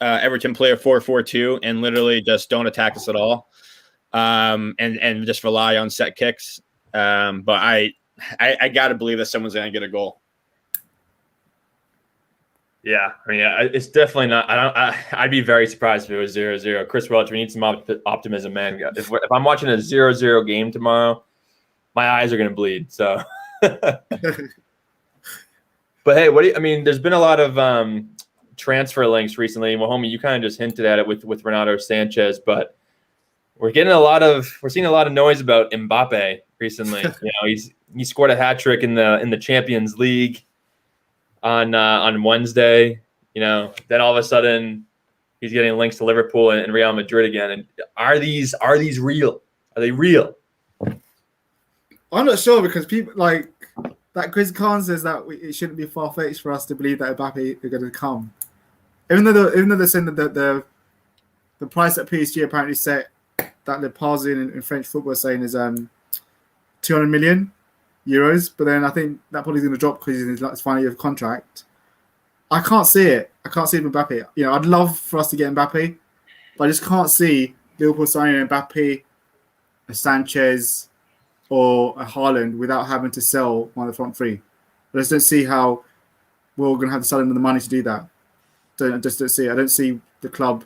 Everton play a 4-4-2 and literally just don't attack us at all, and just rely on set kicks. But I got to believe that someone's going to get a goal. Yeah, I mean, it's definitely not. I'd be very surprised if it was 0-0. Chris Welch, we need some optimism, man. If I'm watching a 0-0 game tomorrow, my eyes are going to bleed. So, but hey, there's been a lot of transfer links recently. Well, homie, you kind of just hinted at it with Renato Sanchez, but we're seeing a lot of noise about Mbappe recently. He scored a hat trick in the Champions League on Wednesday. Then all of a sudden he's getting links to Liverpool and Real Madrid again. And are these real? Are they real? I'm not sure, because people like that Chris Khan says that it shouldn't be far-fetched for us to believe that Mbappe are going to come. Even though they're saying that the price that PSG apparently set, that Le Parisien in French football is saying is 200 million euros, but then I think that probably is going to drop because he's in his final year of contract. I can't see it. I can't see it with Mbappe. I'd love for us to get Mbappe, but I just can't see Liverpool signing Mbappe, a Sanchez, or a Haaland without having to sell one of the front three. I just don't see how we're going to have the selling of the money to do that. I just don't see it. I don't see the club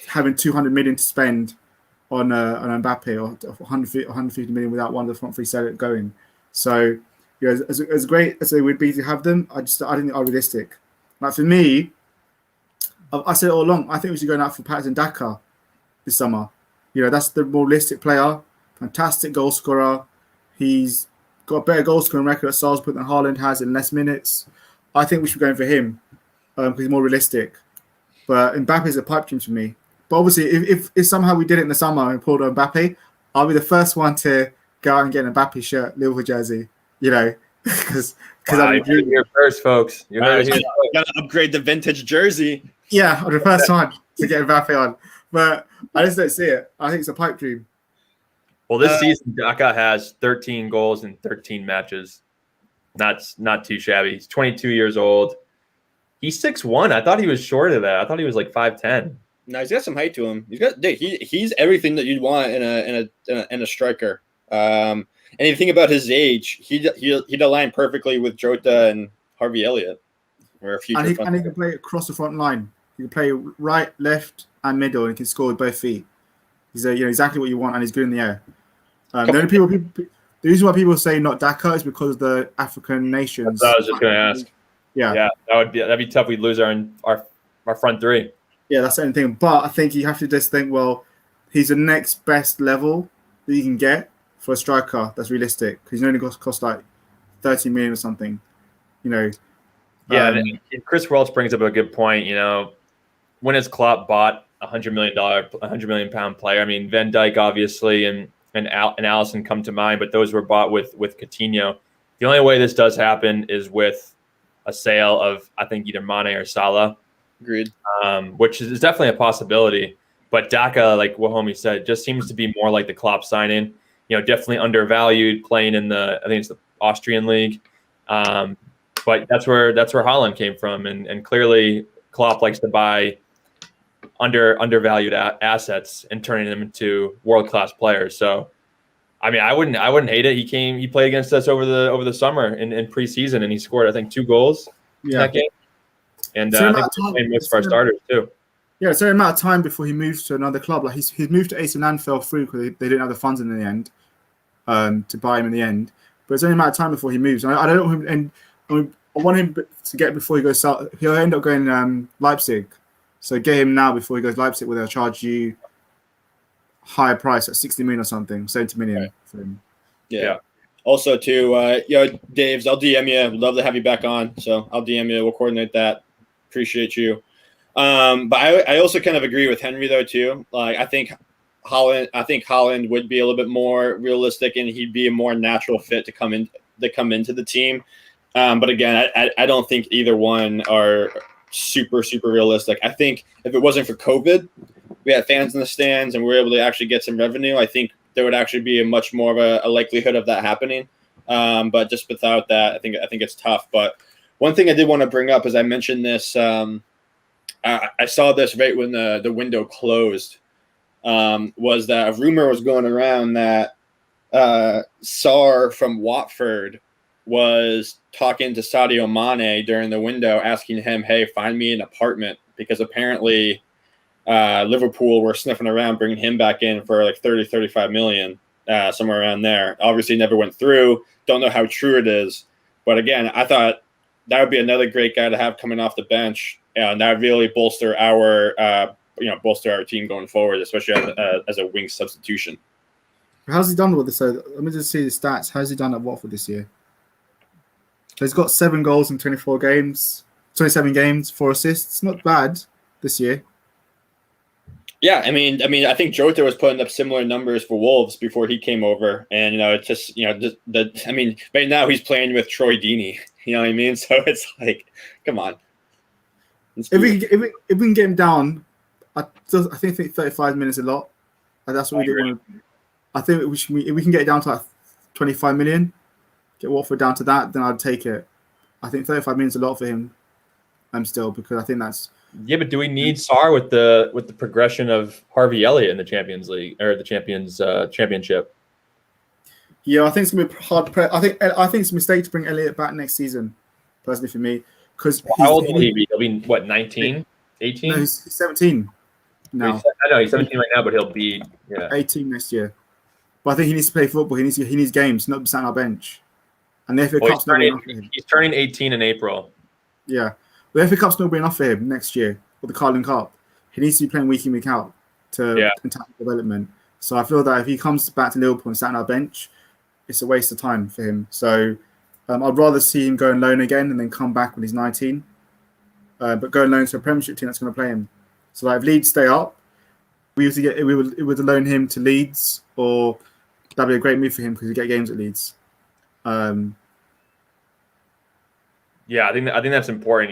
having 200 million to spend on Mbappe, or 150 million without one of the front three sellers going. So, as great as it would be to have them, I don't think they are realistic. Like, for me, I said it all along, I think we should go out for Patterson Daka this summer. That's the more realistic player, fantastic goal scorer. He's got a better goal scoring record at Salzburg than Haaland has in less minutes. I think we should be going for him because he's more realistic. But Mbappe is a pipe dream for me. But obviously, if somehow we did it in the summer and pulled on Mbappe, I'll be the first one to go out and get an Mbappe shirt, Liverpool jersey. Because you're here first, folks. You're here. Gotta upgrade the vintage jersey. Yeah, I'm the first one to get Mbappe on. But I just don't see it. I think it's a pipe dream. Well, this season, Daka has 13 goals in 13 matches. Not too shabby. He's 22 years old. He's 6'1". I thought he was short of that. I thought he was like 5'10". No, he's got some height to him. He's everything that you'd want in a striker. And if you think about his age, he'd align perfectly with Jota and Harvey Elliott. Or and he can play across the front line. He can play right, left, and middle, and he can score with both feet. He's exactly what you want, and he's good in the air. The reason why people say not Daka is because of the African nations. That's what I was just going to ask. Yeah, that'd be tough. We'd lose our front three. Yeah, that's the only thing. But I think you have to just think, well, he's the next best level that you can get for a striker that's realistic. Because he's only going to cost like 30 million or something. Yeah, and Chris Welch brings up a good point. When has Klopp bought $100 million pound player? I mean, Van Dijk obviously and Alisson come to mind, but those were bought with Coutinho. The only way this does happen is with a sale of, I think, either Mane or Salah. Agreed. Which is definitely a possibility. But Daka, like what homie said, just seems to be more like the Klopp signing. Definitely undervalued, playing in I think it's the Austrian league. But that's where Haaland came from, and clearly Klopp likes to buy undervalued assets and turning them into world-class players. So, I mean, I wouldn't hate it. He played against us over the summer in preseason, and he scored, I think, 2 goals in that game. And I think he's playing most of our starters too. Yeah, it's only a matter of time before he moves to another club. Like he's moved to AC Milan, fell through because they didn't have the funds in the end to buy him in the end. But it's only a matter of time before he moves. And I don't want him, and I want him to get before he goes south. He'll end up going Leipzig. So get him now before he goes Leipzig, where they'll charge you higher price at 60 million or something, 70 million for him. Yeah. Also, too, Daves, I'll DM you. Would love to have you back on. So I'll DM you. We'll coordinate that. Appreciate you. But I also kind of agree with Henry though too. Like I think Haaland would be a little bit more realistic, and he'd be a more natural fit to come into the team. But again, I don't think either one are super realistic. I think if it wasn't for COVID, we had fans in the stands and we were able to actually get some revenue, I think there would actually be a much more of a likelihood of that happening. But just without that, I think it's tough. But one thing I did want to bring up is I mentioned this I saw this right when the window closed. Was that a rumor was going around that Sarr from Watford was talking to Sadio Mane during the window, asking him, "Hey, find me an apartment," because apparently Liverpool were sniffing around bringing him back in for like 30, 35 million, somewhere around there. Obviously, never went through. Don't know how true it is, but again, I thought that would be another great guy to have coming off the bench, and that would really bolster our team going forward, especially as a wing substitution. How's he done with this? So let me just see the stats. How's he done at Watford this year? He's got 7 goals in 24 games, 27 games, 4 assists. Not bad this year. Yeah, I mean, I think Jota was putting up similar numbers for Wolves before he came over, and it's just right now he's playing with Troy Deeney. You know what I mean? So it's like, come on. If we can get him down, I think 35 minutes a lot. That's what we do want to. I think if we can get it down to like 25 million, get Watford down to that, then I'd take it. I think 35 minutes is a lot for him. Still, because I think that's. Yeah, but do we need Sarr with the progression of Harvey Elliott in the Champions League or the Championship? Yeah, I think it's gonna be hard. I think it's a mistake to bring Elliott back next season, personally for me. Because how old will he be? He'll be what, 19, 18? No, he's 17 now. I know he's 17 right now, but he'll be 18 next year. But I think he needs to play football. He needs games, not be sat on our bench. And the FA Cup's not enough for him. He's turning 18 in April. Yeah, the FA Cup's not be enough for him next year, or the Carling Cup. He needs to be playing week in, week out to tactical development. So I feel that if he comes back to Liverpool and sat on our bench, it's a waste of time for him. So I'd rather see him go on loan again and then come back when he's 19. But go on loan to a Premiership team that's going to play him. So like if Leeds stay up, we would loan him to Leeds, or that'd be a great move for him because he get games at Leeds. Yeah, I think that's important.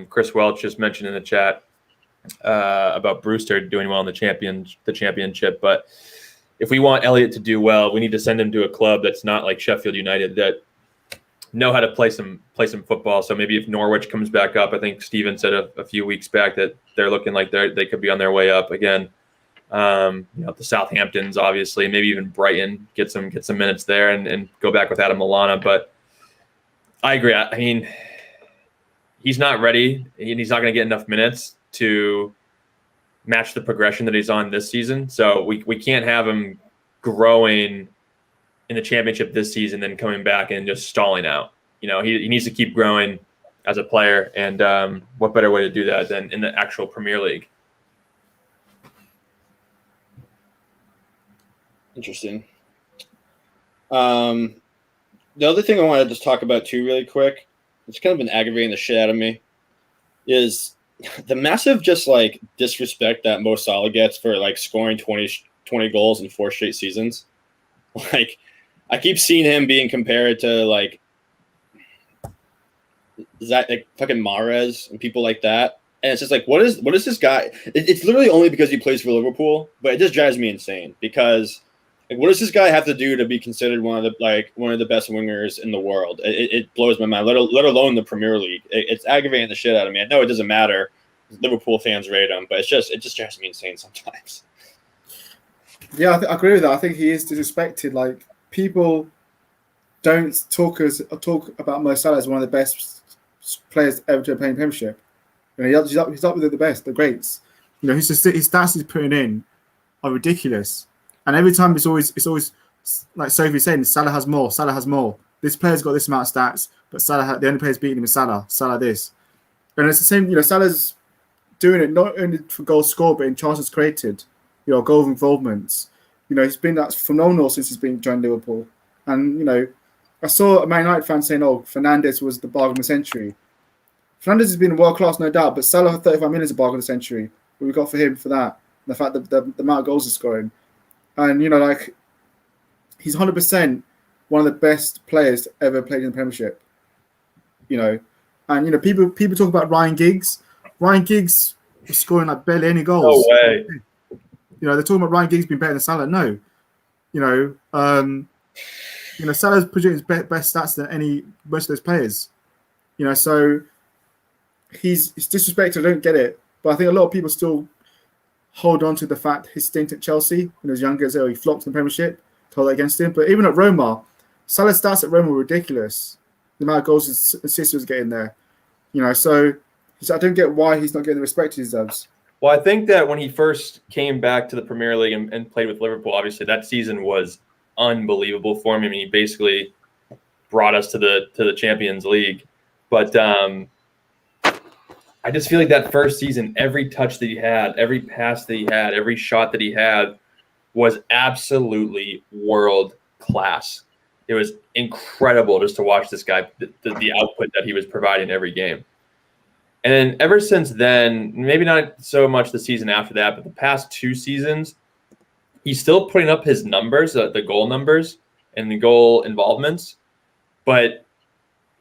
Chris Welch just mentioned in the chat about Brewster doing well in the championship. But if we want Elliott to do well, we need to send him to a club that's not like Sheffield United, that know how to play some football. So maybe if Norwich comes back up, I think Steven said a few weeks back that they're looking like they could be on their way up again. The Southamptons, obviously, maybe even Brighton, get some minutes there and go back with Adam Lallana. But I agree. I mean, he's not ready, and he's not going to get enough minutes to match the progression that he's on this season. So we can't have him growing in the Championship this season, then coming back and just stalling out. He needs to keep growing as a player, and what better way to do that than in the actual Premier League? Interesting. The other thing I want to just talk about too really quick, it's kind of been aggravating the shit out of me, is the massive just like disrespect that Mo Salah gets for like scoring 20 goals in 4 straight seasons. Like, I keep seeing him being compared to like fucking Mahrez and people like that. And it's just like, what is this guy? It's literally only because he plays for Liverpool, but it just drives me insane because like, what does this guy have to do to be considered one of the best wingers in the world? It blows my mind, let alone the Premier League. It's aggravating the shit out of me. I know it doesn't matter. Liverpool fans rate him, but it just drives me insane sometimes. Yeah, I agree with that. I think he is disrespected. Like, people don't talk about Mo Salah as one of the best players ever to play in Premiership. He's up with the best, the greats. His stats he's putting in are ridiculous. And every time it's always like Sophie saying, Salah has more. This player's got this amount of stats, but Salah, the only player's beating him is Salah. Salah this. And it's the same, Salah's doing it not only for goals scored, but in chances created, goal involvements. He's been that's phenomenal since he's been joined Liverpool. And, I saw a Man United fan saying, Fernandes was the bargain of the century. Fernandes has been world class, no doubt, but Salah 35 million is a bargain of the century. What we got for him for that? The fact that the amount of goals he's scoring. And, he's 100% one of the best players ever played in the Premiership. And, people talk about Ryan Giggs. Ryan Giggs was scoring like barely any goals. No way. They're talking about Ryan Giggs being better than Salah. No. Salah's producing his best stats than most of those players. So he's disrespected. I don't get it, but I think a lot of people still hold on to the fact his stint at Chelsea when he was younger, as he flopped in the Premiership, hold that against him. But even at Roma, Salah's stats at Roma were ridiculous. The amount of goals and assists he was getting there, So I don't get why he's not getting the respect he deserves. Well, I think that when he first came back to the Premier League and played with Liverpool, obviously that season was unbelievable for him. I mean, he basically brought us to the Champions League. But I just feel like that first season, every touch that he had, every pass that he had, every shot that he had was absolutely world class. It was incredible just to watch this guy, the output that he was providing every game. And then ever since then, maybe not so much the season after that, but the past 2 seasons, he's still putting up his numbers, the goal numbers and the goal involvements, but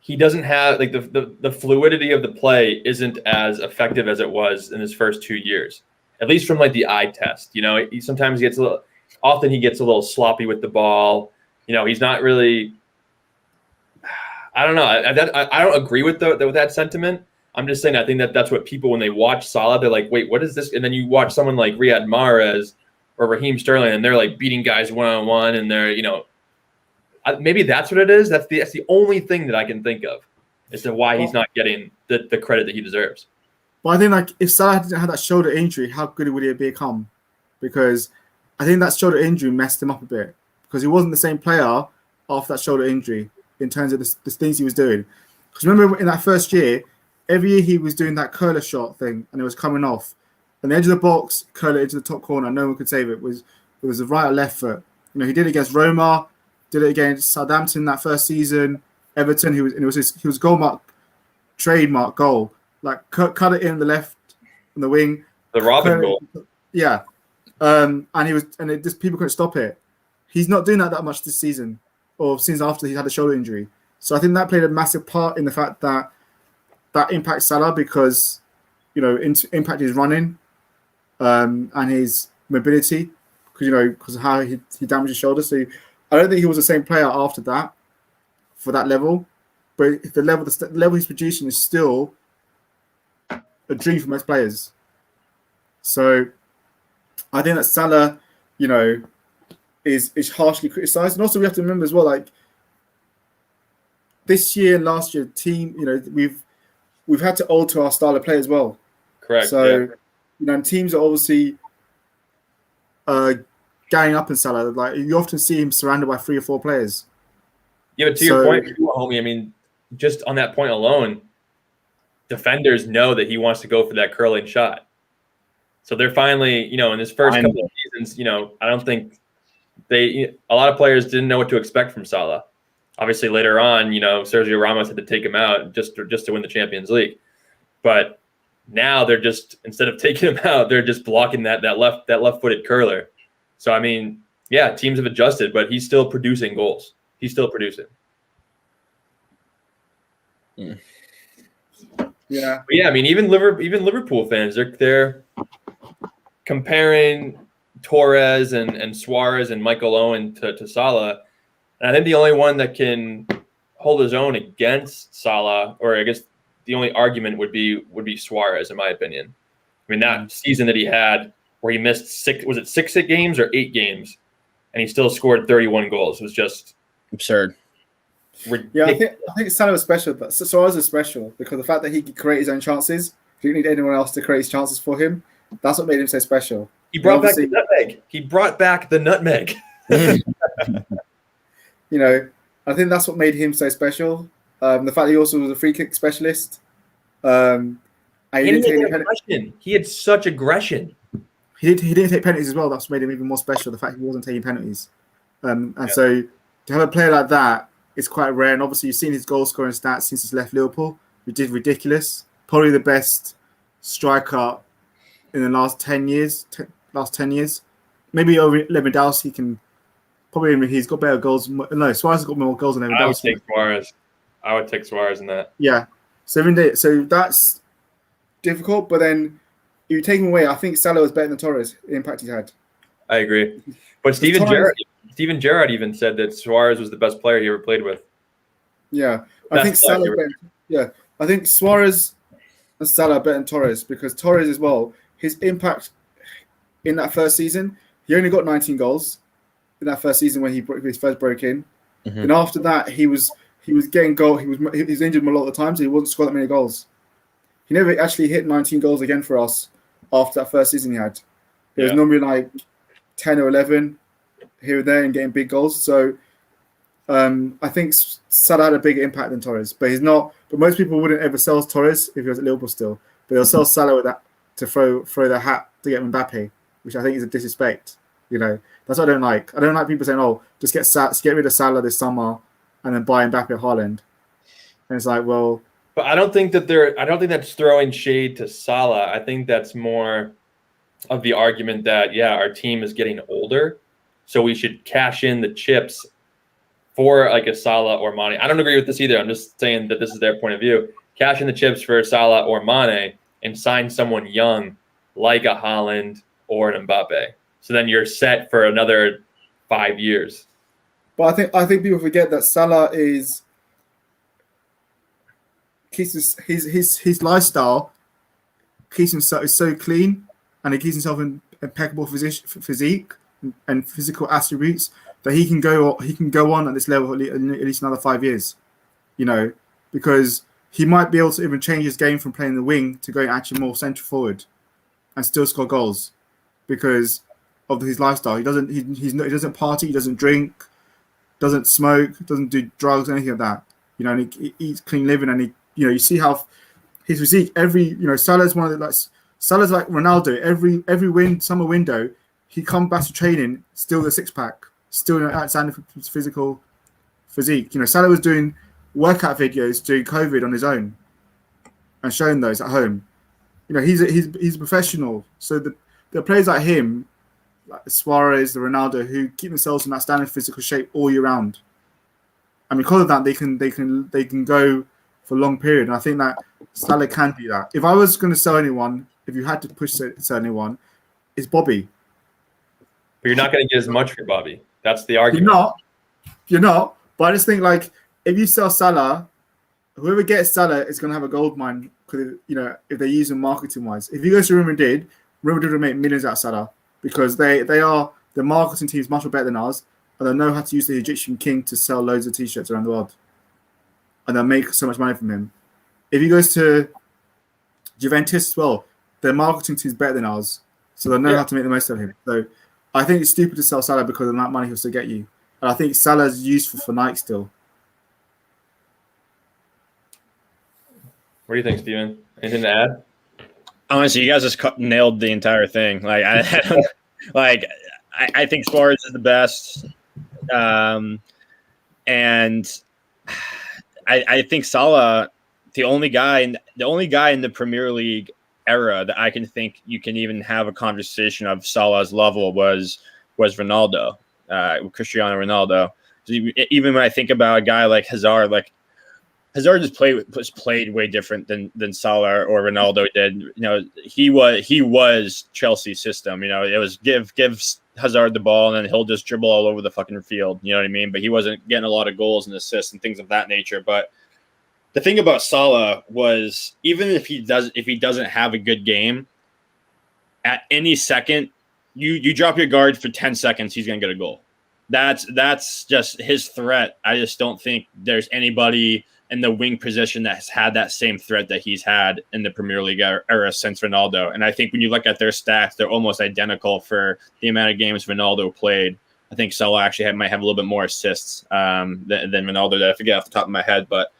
he doesn't have like the fluidity of the play isn't as effective as it was in his first 2 years, at least from like the eye test. He sometimes gets often he gets a little sloppy with the ball. He's not really. I don't know. I don't agree with that sentiment. I'm just saying I think that's what people, when they watch Salah, they're like, wait, what is this? And then you watch someone like Riyad Mahrez or Raheem Sterling, and they're like beating guys one-on-one, and they're, maybe that's what it is. That's the only thing that I can think of as to why he's not getting the credit that he deserves. Well, I think like if Salah didn't have that shoulder injury, how good would he have become? Because I think that shoulder injury messed him up a bit, because he wasn't the same player after that shoulder injury in terms of the things he was doing. Because remember in that first year, every year he was doing that curler shot thing, and it was coming off. And the edge of the box, curler into the top corner, no one could save it. It was the right or left foot. He did it against Roma, did it against Southampton that first season, Everton. He was goal mark, trademark goal. Like cut it in the left, on the wing. The Robin goal. Yeah. And people couldn't stop it. He's not doing that much this season, or since after he had a shoulder injury. So I think that played a massive part in the fact that impacts Salah, because impact his running and his mobility, because of how he damaged his shoulder. So I don't think he was the same player after that for that level, but the level he's producing is still a dream for most players. So I think that Salah is harshly criticised. And also we have to remember as well, like this year and last year, team, we've had to alter our style of play as well. Correct. So, and teams are obviously ganging up in Salah. Like you often see him surrounded by 3 or 4 players. Yeah, but to your point, homie, I mean, just on that point alone, defenders know that he wants to go for that curling shot. So they're finally, in his first couple of seasons, I don't think a lot of players didn't know what to expect from Salah. Obviously, later on, Sergio Ramos had to take him out just to win the Champions League. But now they're just, instead of taking him out, they're just blocking that left-footed curler. So I mean, yeah, teams have adjusted, but he's still producing goals. He's still producing. Yeah. But yeah, I mean, even Liverpool fans, they're comparing Torres and Suarez and Michael Owen to Salah. And I think the only one that can hold his own against Salah, or I guess the only argument would be Suarez, in my opinion. I mean, that season that he had where he missed 6 games or 8 games, and he still scored 31 goals. It was just absurd. Ridiculous. Yeah, I think Salah was special, but Suarez was special because the fact that he could create his own chances, he didn't need anyone else to create his chances for him. That's what made him so special. He brought back the nutmeg. He brought back the nutmeg. I think that's what made him so special. The fact that he also was a free kick specialist. And he had such aggression. He didn't take penalties as well. That's what made him even more special. The fact he wasn't taking penalties. So to have a player like that is quite rare. And obviously you've seen his goal scoring stats since he's left Liverpool, which is ridiculous. Probably the best striker in the last 10 years. Maybe over Lewandowski can. Probably he's got better goals. No, Suarez has got more goals than Lewandowski. I would take Suarez in that. Yeah. So that's difficult. But then you take him away. I think Salah was better than Torres. The impact he had. I agree. But Steven Gerrard even said that Suarez was the best player he ever played with. Yeah, I think Salah. Yeah, I think Suarez Salah better than Torres because Torres as well, his impact in that first season, he only got 19 goals in that first season when he first broke in. Mm-hmm. And after that, he was getting goal. He was injured a lot of the times. So he wasn't scoring that many goals. He never actually hit 19 goals again for us after that first season he had. It was normally like 10 or 11 here and there and getting big goals. So I think Salah had a bigger impact than Torres, but he's not. But most people wouldn't ever sell Torres if he was at Liverpool still. But they'll sell Salah with that to throw their hat to get Mbappe, which I think is a disrespect. You know, that's what I don't like. I don't like people saying, "Oh, just get rid of Salah this summer and then buy Mbappe or Haaland." And it's like, well, but I don't think that's throwing shade to Salah. I think that's more of the argument that our team is getting older, so we should cash in the chips for like a Salah or Mane. I don't agree with this either. I'm just saying that this is their point of view. Cash in the chips for Salah or Mane and sign someone young like a Haaland or an Mbappe. So then you're set for another 5 years. But I think people forget that Salah is his lifestyle keeps himself is so clean and he keeps himself in impeccable physique and physical attributes that he can go on at this level at least another 5 years, you know, because he might be able to even change his game from playing the wing to going actually more central forward and still score goals because of his lifestyle. He doesn't party, he doesn't drink, doesn't smoke, doesn't do drugs, anything like that. You know, and he eats clean living, and you see how his physique. Salah's one of the Salah's like Ronaldo. Every summer window, he comes back to training still the 6-pack, still an outstanding physical physique. You know, Salah was doing workout videos during COVID on his own and showing those at home. You know, he's a professional. So the players like him, like Suarez, the Ronaldo, who keep themselves in outstanding physical shape all year round. And because of that, they can go for a long period. And I think that Salah can do that. If I was going to sell anyone, if you had to sell anyone, it's Bobby. But you're not going to get as much for Bobby. That's the argument. You're not. But I just think like if you sell Salah, whoever gets Salah is going to have a gold mine because if they use him marketing wise. If he goes to Real Madrid will make millions out of Salah because the marketing team is much better than ours. And they know how to use the Egyptian king to sell loads of T-shirts around the world. And they'll make so much money from him. If he goes to Juventus as well, their marketing team is better than ours. So they'll know how to make the most of him. So I think it's stupid to sell Salah because of that money he'll still get you. And I think Salah's useful for Nike still. What do you think, Steven? Anything to add? Honestly, you guys just nailed the entire thing. Like I think Suarez is the best. And I think Salah, the only guy in the Premier League era that I can think you can even have a conversation of Salah's level was Ronaldo, Cristiano Ronaldo. Even when I think about a guy like Hazard, just played way different than Salah or Ronaldo did. You know, he was Chelsea's system. You know, it was give Hazard the ball and then he'll just dribble all over the fucking field. You know what I mean? But he wasn't getting a lot of goals and assists and things of that nature. But the thing about Salah was even if he doesn't have a good game, at any second, you drop your guard for 10 seconds, he's gonna get a goal. That's just his threat. I just don't think there's anybody in the wing position that has had that same threat that he's had in the Premier League era since Ronaldo. And I think when you look at their stats, they're almost identical for the amount of games Ronaldo played. I think Salah actually might have a little bit more assists than Ronaldo did. I forget off the top of my head, but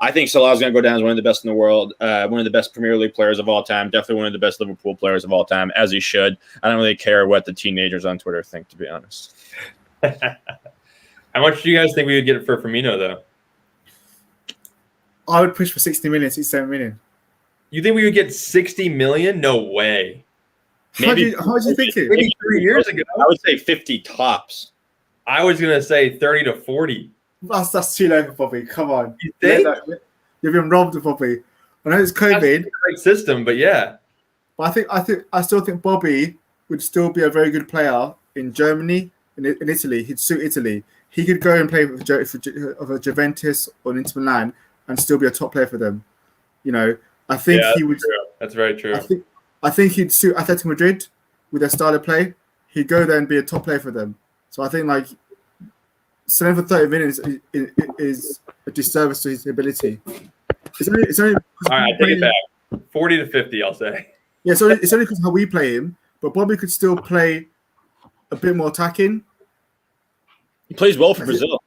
I think Salah is going to go down as one of the best in the world, one of the best Premier League players of all time, definitely one of the best Liverpool players of all time, as he should. I don't really care what the teenagers on Twitter think, to be honest. How much do you guys think we would get for Firmino, though? I would push for 60 million, 67 million. You think we would get 60 million? No way. How do you think it? Maybe 3 years ago. I would say 50 tops. I was going to say 30 to 40. That's too low for Bobby. Come on. You think? You've been robbed, Bobby. I know it's COVID. That's a great system, but yeah. But I still think Bobby would still be a very good player in Germany, in Italy. He'd suit Italy. He could go and play for Juventus or Inter Milan and still be a top player for them. You know, I think Yeah, he would. true. That's very true. I think he'd suit Atletico Madrid with their style of play. He'd go there and be a top player for them. So I think like selling for 30 minutes is a disservice to his ability. It's only All right, I take it back. 40 to 50, I'll say. Yeah, so it's only because how we play him, but Bobby could still play a bit more attacking. He plays well for Brazil.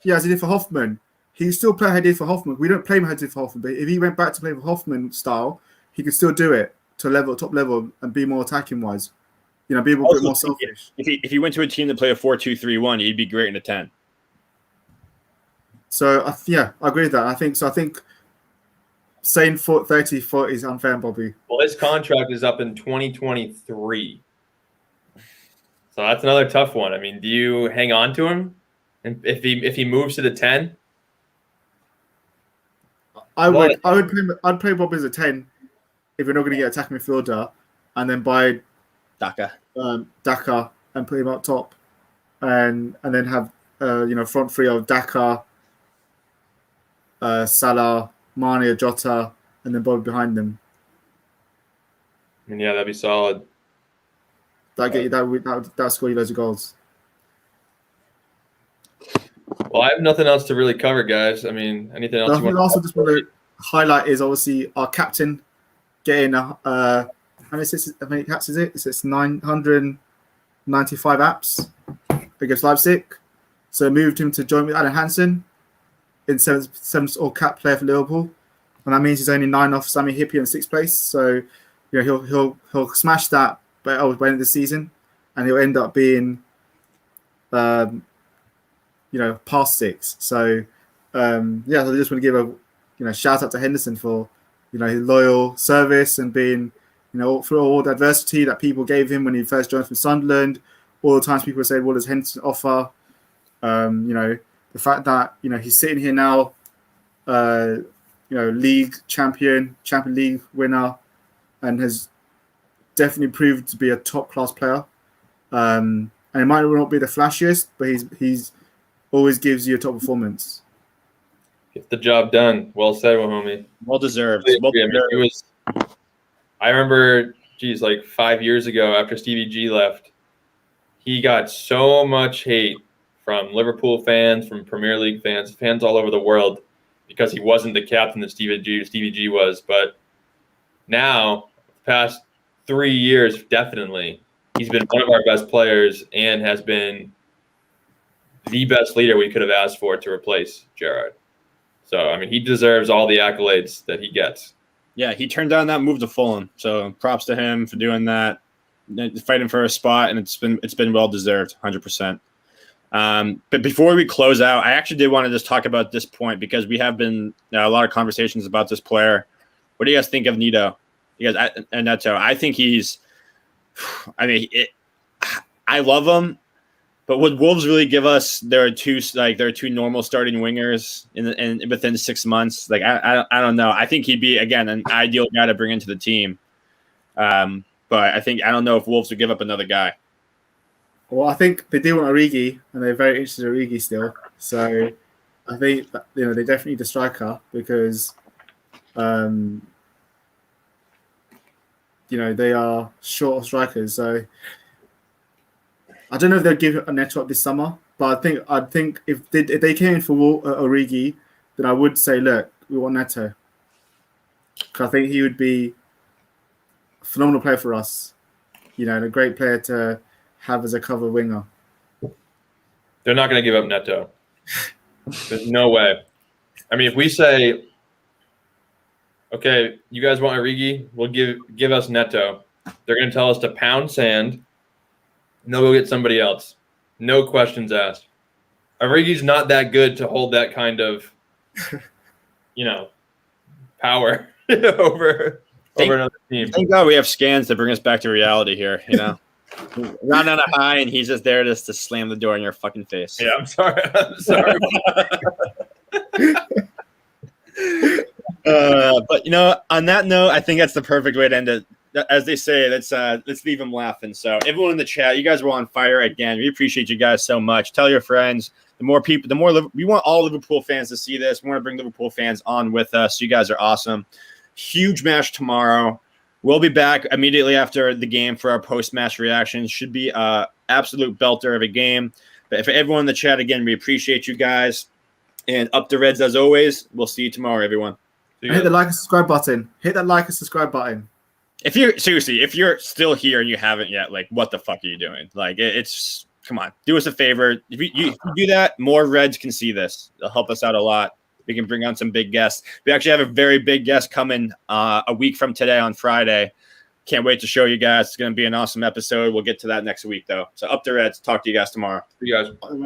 Yeah, as he did for Hoffman. He still play how he did for Hoffman. We don't play him how he did for Hoffman, but if he went back to play for Hoffman style, he could still do it to top level, and be more attacking wise. You know, be a bit more selfish. If he went to a team that played a 4-2-3-1, he'd be great in a 10. So I agree with that. I think saying 30 is unfair, Bobby. Well, his contract is up in 2023. So that's another tough one. I mean, do you hang on to him? And if he moves to the 10? I'd play Bobby as a 10 if we're not going to get attacking midfielder, and then buy Daka and put him up top, and then have front three of Daka, Salah, Mane, or Jota, and then Bobby behind them. I mean, yeah, that'd be solid. That score you loads of goals. Well, I have nothing else to really cover, guys. I mean, anything else? I also just want to highlight is obviously our captain getting how many caps is it? It's 995 apps against Leipzig. So moved him to join with Adam Hansen in seventh all cap player for Liverpool, and that means he's only 9 off Sami Hyypiä in 6th place. So he'll smash that by the end of the season, and he'll end up being past 6. So I just want to give a shout out to Henderson for his loyal service and being through all the adversity that people gave him when he first joined from Sunderland. All the times people said, "What does Henderson offer?" The fact that he's sitting here now, league champion, Champions League winner, and has definitely proved to be a top class player. And it might not be the flashiest, but he's always gives you a top performance. Get the job done. Well said, homie. Well deserved. I remember, like 5 years ago after Stevie G left, he got so much hate from Liverpool fans, from Premier League fans all over the world, because he wasn't the captain that Stevie G was. But now, the past 3 years, definitely, he's been one of our best players and has been the best leader we could have asked for to replace Gerrard. So, I mean, he deserves all the accolades that he gets. Yeah, he turned down that move to Fulham. So props to him for doing that, fighting for a spot, and it's been well deserved, 100%. But before we close out, I actually did want to just talk about this point because we have been a lot of conversations about this player. What do you guys think of Neto? Neto? I think he's. I love him. But would Wolves really give us there are two normal starting wingers in within 6 months? Like I don't know. I think he'd be again an ideal guy to bring into the team. But I don't know if Wolves would give up another guy. Well, I think they do want Origi, and they're very interested in Origi still. So I think that, they definitely need a striker because they are short of strikers. So I don't know if they'll give a Neto up this summer, but I think if they came in for Origi, then I would say, look, we want Neto. Because I think he would be a phenomenal player for us. A great player to have as a cover winger. They're not going to give up Neto. There's no way. I mean, if we say, okay, you guys want Origi, we'll give us Neto. They're going to tell us to pound sand. And they'll go get somebody else. No questions asked. Origi's not that good to hold that kind of, power over another team. Thank God we have scans to bring us back to reality here, Round on a high, and he's just there just to slam the door in your fucking face. Yeah, I'm sorry. But on that note, I think that's the perfect way to end it. As they say, let's leave them laughing. So everyone in the chat, you guys were on fire again. We appreciate you guys so much. Tell your friends. The more people, we want all Liverpool fans to see this. We want to bring Liverpool fans on with us. You guys are awesome. Huge match tomorrow. We'll be back immediately after the game for our post-match reactions. Should be an absolute belter of a game. But for everyone in the chat, again, we appreciate you guys. And up the Reds as always. We'll see you tomorrow, everyone. Hit the like and subscribe button. Hit that like and subscribe button. If you're still here and you haven't yet, like, what the fuck are you doing? Like, it's come on, do us a favor. If you do that, more Reds can see this. It'll help us out a lot. We can bring on some big guests. We actually have a very big guest coming a week from today on Friday. Can't wait to show you guys. It's going to be an awesome episode. We'll get to that next week, though. So up the Reds. Talk to you guys tomorrow. See you guys.